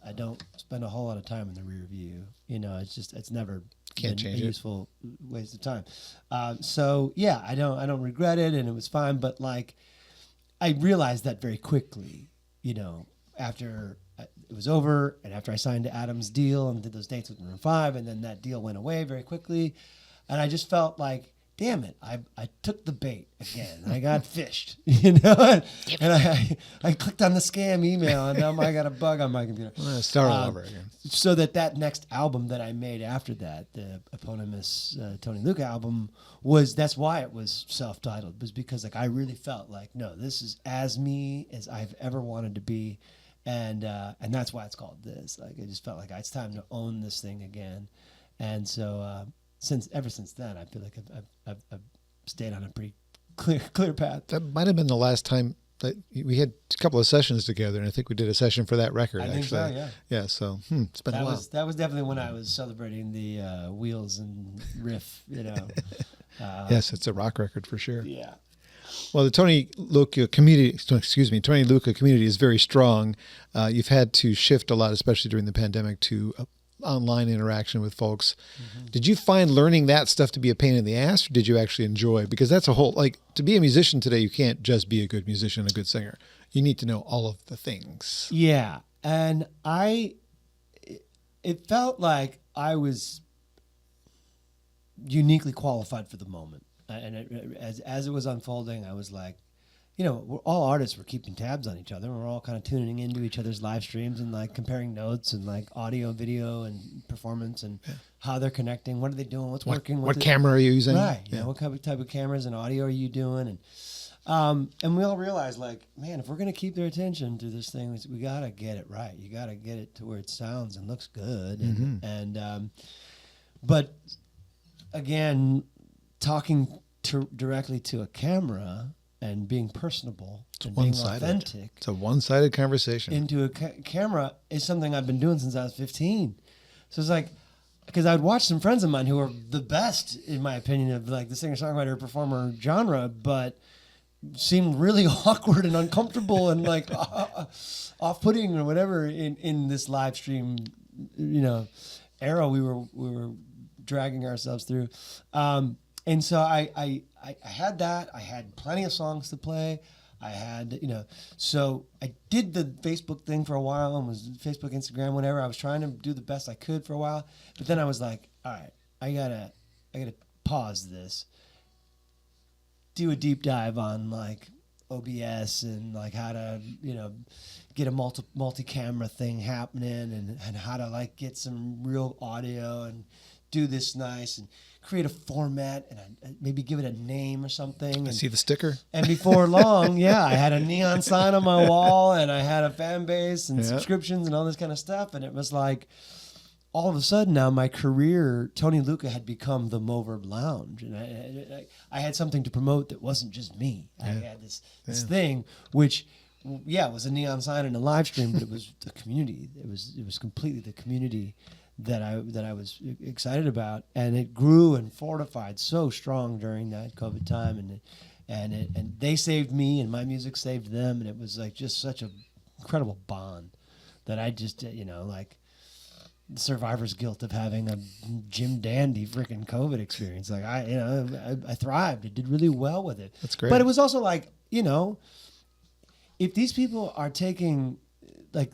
I don't spend a whole lot of time in the rear view. It's never been a useful waste of time. So yeah, I don't regret it, and it was fine. But like, I realized that very quickly, after it was over, and after I signed Adam's deal and did those dates with Maroon 5, and then that deal went away very quickly, and I just felt like, damn it, I took the bait again. I got fished, and I clicked on the scam email, and now I got a bug on my computer. Start all over again. So that next album that I made after that, the eponymous Tony Lucca album, that's why it was self-titled, was because like I really felt like, no, this is as me as I've ever wanted to be, and that's why it's called this. Like I just felt like it's time to own this thing again, and so. Ever since then, I feel like I've stayed on a pretty clear path. That might have been the last time that we had a couple of sessions together, and I think we did a session for that record. I think so, yeah. Yeah, so it's been a while. That was definitely when I was celebrating the Wheels and riff, Yes, it's a rock record for sure. Yeah. Well, the Tony Lucca community is very strong. You've had to shift a lot, especially during the pandemic, to online interaction with folks. Mm-hmm. Did you find learning that stuff to be a pain in the ass, or did you actually enjoy? Because that's a whole, like, to be a musician today, you can't just be a good musician, a good singer. You need to know all of the things. Yeah. And it felt like I was uniquely qualified for the moment. And as it was unfolding, I was like, we're all artists. We're keeping tabs on each other. We're all kind of tuning into each other's live streams and like comparing notes and like audio, video, and performance and how they're connecting. What are they doing? What's working? What camera are you using? Right. Yeah. What type of cameras and audio are you doing? And we all realized, like, man, if we're going to keep their attention to this thing, we got to get it right. You got to get it to where it sounds and looks good. But again, talking directly to a camera and being personable and being authentic. It's a one-sided conversation. Into a camera is something I've been doing since I was 15. So it's like, because I'd watch some friends of mine who are the best, in my opinion, of like the singer-songwriter, performer genre, but seemed really awkward and uncomfortable and like off-putting or whatever in this live stream, era we were dragging ourselves through. And so I had that. I had plenty of songs to play. I had, so I did the Facebook thing for a while and was Facebook, Instagram, whatever. I was trying to do the best I could for a while. But then I was like, all right, I gotta pause this, do a deep dive on like OBS and like how to, get a multi-camera thing happening and how to like get some real audio and do this nice and create a format and maybe give it a name or something. I see the sticker. And before long, I had a neon sign on my wall and I had a fan base and subscriptions and all this kind of stuff. And it was like, all of a sudden now my career, Tony Lucca had become the Moverb Lounge. And I had something to promote that wasn't just me. I had this thing, which, was a neon sign and a live stream, but it was the community. It was completely the community that I was excited about, and it grew and fortified so strong during that COVID time, and they saved me, and my music saved them, and it was like just such an incredible bond that I just like the survivor's guilt of having a Jim Dandy freaking COVID experience. Like I thrived. I did really well with it. That's great. But it was also like if these people are taking like.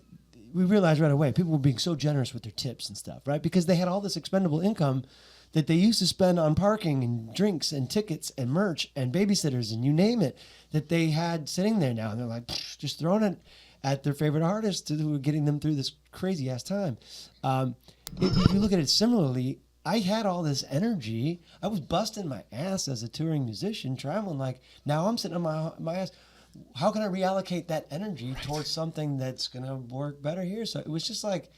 We realized right away people were being so generous with their tips and stuff, right? Because they had all this expendable income that they used to spend on parking and drinks and tickets and merch and babysitters and you name it, that they had sitting there now. And they're like, just throwing it at their favorite artists who were getting them through this crazy ass time. If you look at it similarly, I had all this energy. I was busting my ass as a touring musician, traveling. Like now I'm sitting on my ass. How can I reallocate that energy towards something that's going to work better here? So it was just like,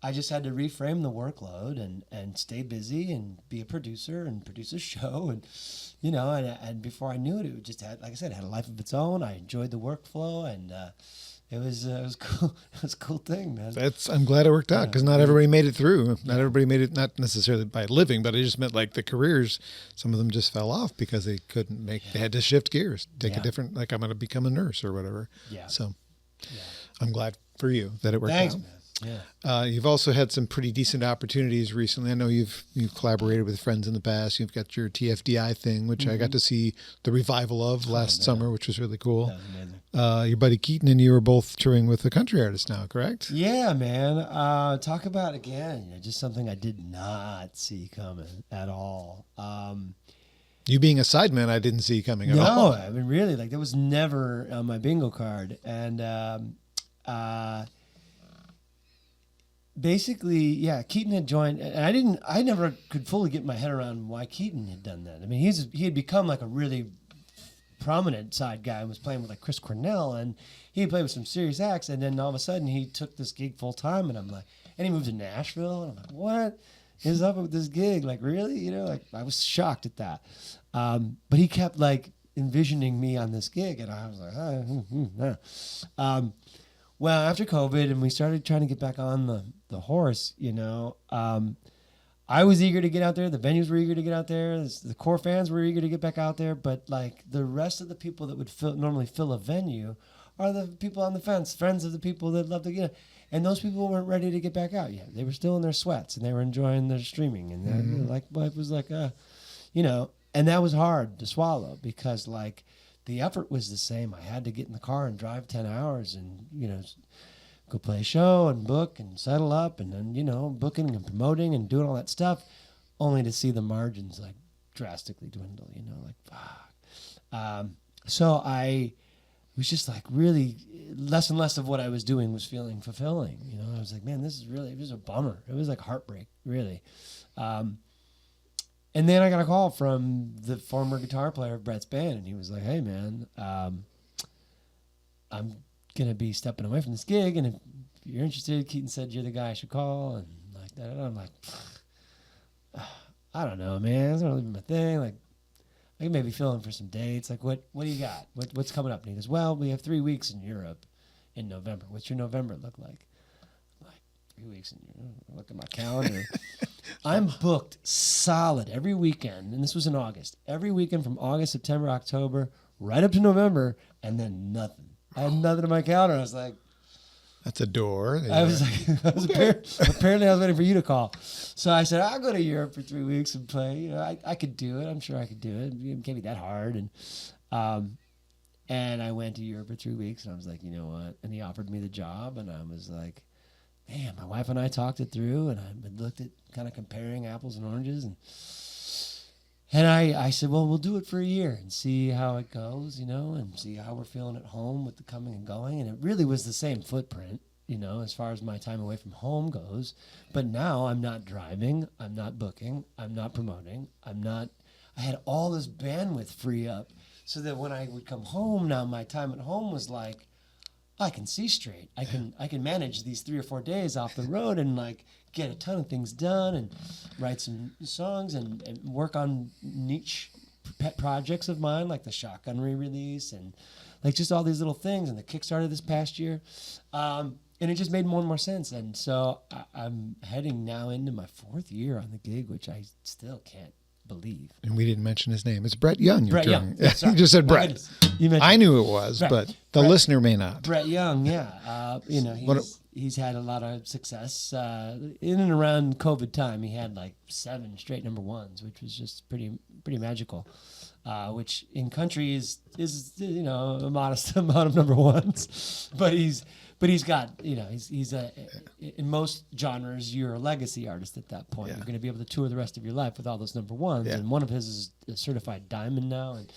I just had to reframe the workload and stay busy and be a producer and produce a show. And, and before I knew it, it just had, like I said, it had a life of its own. I enjoyed the workflow and, it was cool. It was a cool thing, man. I'm glad it worked out because not everybody made it through. Not everybody made it, not necessarily by living, but it just meant like the careers. Some of them just fell off because they couldn't make. They had to shift gears, take a different. Like I'm going to become a nurse or whatever. Yeah. So, I'm glad for you that it worked Thanks, out. Man. Yeah. You've also had some pretty decent opportunities recently. I know you've collaborated with friends in the past. You've got your TFDI thing, which I got to see the revival of last summer, which was really cool. That was amazing. Your buddy Keaton and you are both touring with a country artist now, correct? Yeah, man. Talk about, again, just something I did not see coming at all. You being a sideman, I didn't see coming at all. No, I mean, really, like, that was never on my bingo card. And basically, yeah, Keaton had joined, and I never could fully get my head around why Keaton had done that. I mean, he had become like a really prominent side guy and was playing with like Chris Cornell, and he played with some serious acts, and then all of a sudden he took this gig full time, and I'm like, and he moved to Nashville, and I'm like, what is up with this gig? Like, really? You know, like, I was shocked at that. But he kept like envisioning me on this gig, and I was like, well, after COVID and we started trying to get back on the horse, you know, I was eager to get out there. The venues were eager to get out there. The core fans were eager to get back out there. But like the rest of the people that would normally fill a venue are the people on the fence, friends of the people that love to get. And those people weren't ready to get back out yet. They were still in their sweats and they were enjoying their streaming. And like, it was like, you know, and that was hard to swallow because like the effort was the same. I had to get in the car and drive 10 hours and, you know, go play a show and book and settle up and then, you know, booking and promoting and doing all that stuff only to see the margins like drastically dwindle, you know, like, fuck. So I was just like really less and less of what I was doing was feeling fulfilling. You know, I was like, man, it was a bummer. It was like heartbreak, really. And then I got a call from the former guitar player of Brett's band, and he was like, hey, man, I'm going to be stepping away from this gig, and if you're interested, Keaton said you're the guy I should call, and like that. And I'm like, I don't know, man. It's not really my thing. Like, I can maybe fill in for some dates. Like, what do you got? What's coming up? And he goes, well, we have 3 weeks in Europe in November. What's your November look like? I'm like, 3 weeks in Europe. I look at my calendar. I'm booked solid every weekend, and this was in August. Every weekend from August, September, October, right up to November, and then nothing. I had nothing in my calendar. I was like, that's a door. I was like, apparently I was waiting for you to call. So I said, I'll go to Europe for 3 weeks and play. You know, I could do it. I'm sure I could do it. It can't be that hard. And I went to Europe for 3 weeks, and I was like, you know what? And he offered me the job, and I was like, man, my wife and I talked it through, and I looked at kind of comparing apples and oranges, and I said, well, we'll do it for a year and see how it goes, you know, and see how we're feeling at home with the coming and going. And it really was the same footprint, you know, as far as my time away from home goes. But now I'm not driving, I'm not booking, I'm not promoting, I had all this bandwidth free up so that when I would come home now, my time at home was like, I can see straight. I can manage these 3 or 4 days off the road and like get a ton of things done and write some songs and work on niche pet projects of mine like the Shotgun re-release and like just all these little things and the Kickstarter this past year. And it just made more and more sense. And so I'm heading now into my 4th year on the gig, which I still can't believe. And we didn't mention his name. It's Brett Young. Brett Young. Yeah, you just said Brett. I knew it was, Brett. but the listener may not. Brett Young, yeah. You know, he's had a lot of success. In and around COVID time, he had like 7 straight number ones, which was just pretty magical. Which in country is you know a modest amount of number ones, but he's got, you know, he's in most genres, you're a legacy artist at that point. Yeah. You're going to be able to tour the rest of your life with all those number ones. Yeah. And one of his is a certified diamond now. And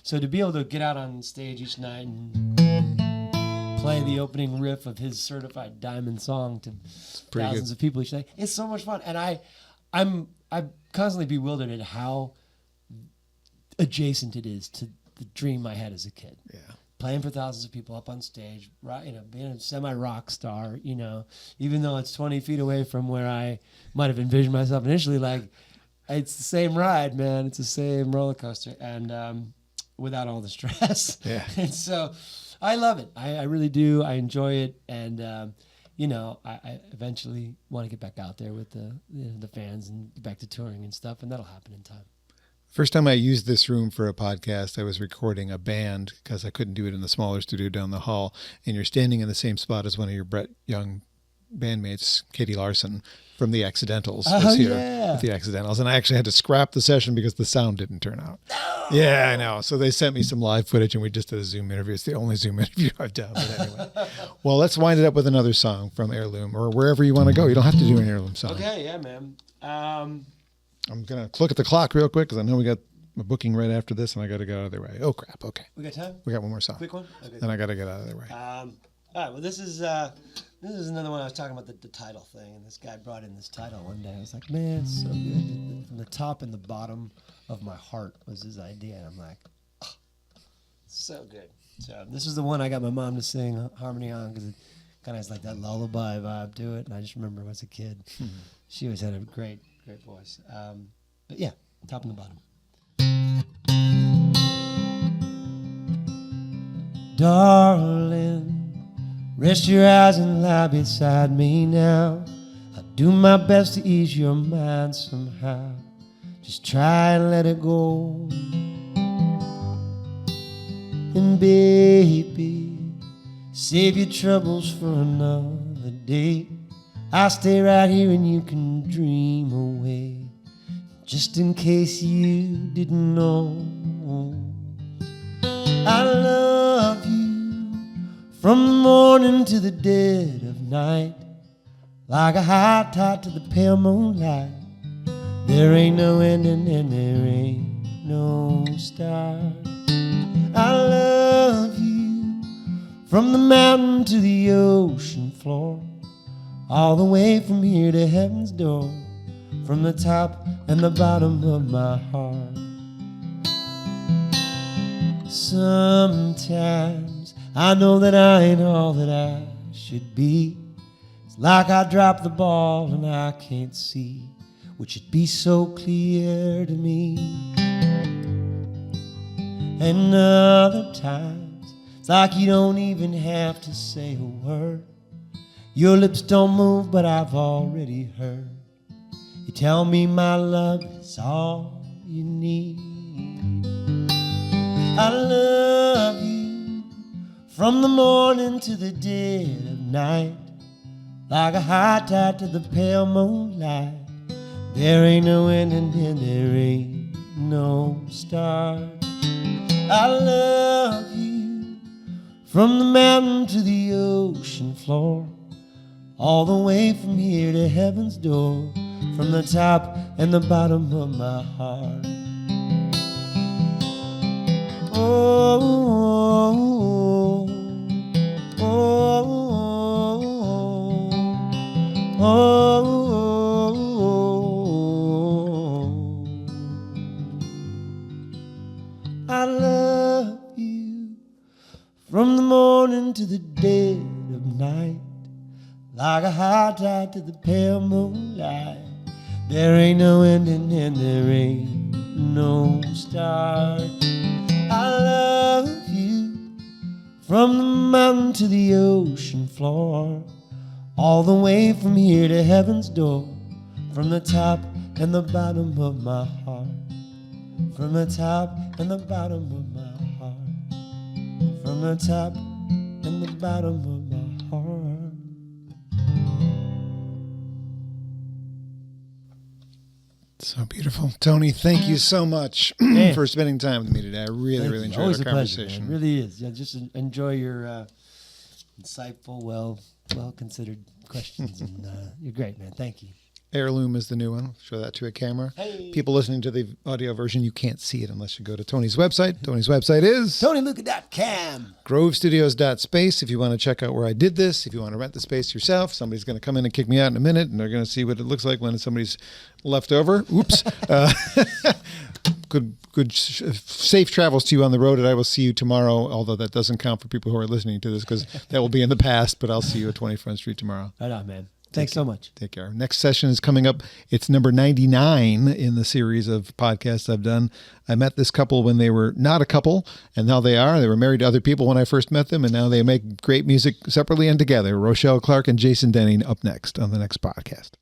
so to be able to get out on stage each night and play the opening riff of his certified diamond song to thousands of people each night, it's so much fun. And I'm constantly bewildered at how adjacent it is to the dream I had as a kid. Yeah. Playing for thousands of people up on stage, right? You know, being a semi-rock star, you know, even though it's 20 feet away from where I might have envisioned myself initially, like, it's the same ride, man. It's the same roller coaster, and without all the stress. Yeah. And so I love it. I really do. I enjoy it, and you know, I eventually want to get back out there with the fans and get back to touring and stuff, and that'll happen in time. First time I used this room for a podcast, I was recording a band because I couldn't do it in the smaller studio down the hall. And you're standing in the same spot as one of your Brett Young bandmates, Katie Larson from The Accidentals, was here with The Accidentals. And I actually had to scrap the session because the sound didn't turn out. No. Yeah, I know. So they sent me some live footage and we just did a Zoom interview. It's the only Zoom interview I've done. But anyway. Well, let's wind it up with another song from Heirloom or wherever you want to go. You don't have to do an Heirloom song. Okay, yeah, man. I'm going to look at the clock real quick because I know we got a booking right after this and I got to get out of their way. Oh, crap. Okay. We got time? We got one more song. Quick one? Okay. Then I got to get out of their way. All right, well, this is another one I was talking about, the title thing, and this guy brought in this title one day. I was like, man, it's so good. From the top and the bottom of my heart was his idea, and I'm like, oh, so good. So this is the one I got my mom to sing harmony on because it kind of has like that lullaby vibe to it, and I just remember as a kid, she always had a great, great voice. But yeah, top and the bottom. Darling, rest your eyes and lie beside me now. I'll do my best to ease your mind somehow. Just try and let it go. And baby, save your troubles for another day. I'll stay right here and you can dream away. Just in case you didn't know, I love you from the morning to the dead of night, like a high tide to the pale moonlight. There ain't no ending and there ain't no start. I love you from the mountain to the ocean floor, all the way from here to heaven's door, from the top and the bottom of my heart. Sometimes I know that I ain't all that I should be. It's like I dropped the ball and I can't see what should be so clear to me. And other times it's like you don't even have to say a word. Your lips don't move, but I've already heard you tell me my love is all you need. I love you from the morning to the dead of night, like a high tide to the pale moonlight. There ain't no ending and there ain't no start. I love you from the mountain to the ocean floor, all the way from here to heaven's door, from the top and the bottom of my heart. Oh, oh, oh, oh, oh. I love you from the morning to the dead of night, like a high tide to the pale moonlight. There ain't no ending and there ain't no start. I love you from the mountain to the ocean floor, all the way from here to heaven's door, from the top and the bottom of my heart, from the top and the bottom of my heart, from the top and the bottom of my heart. So beautiful. Tony, thank you so much for spending time with me today. I really enjoyed Always our conversation. Pleasure, it really is. Yeah, just enjoy your insightful, well-considered questions. And you're great, man. Thank you. Heirloom is the new one. Show that to a camera. Hey. People listening to the audio version, you can't see it unless you go to Tony's website. Tony's website is TonyLucca.com. grovestudios.space if you want to check out where I did this. If you want to rent the space yourself, somebody's going to come in and kick me out in a minute, and they're going to see what it looks like when somebody's left over. Oops. Good safe travels to you on the road, and I will see you tomorrow, although that doesn't count for people who are listening to this because that will be in the past, but I'll see you at 20 Front Street tomorrow. Right on, man. Thanks so much. Take care. Next session is coming up. It's number 99 in the series of podcasts I've done. I met this couple when they were not a couple, and now they are. They were married to other people when I first met them, and now they make great music separately and together. Rochelle Clark and Jason Denning up next on the next podcast.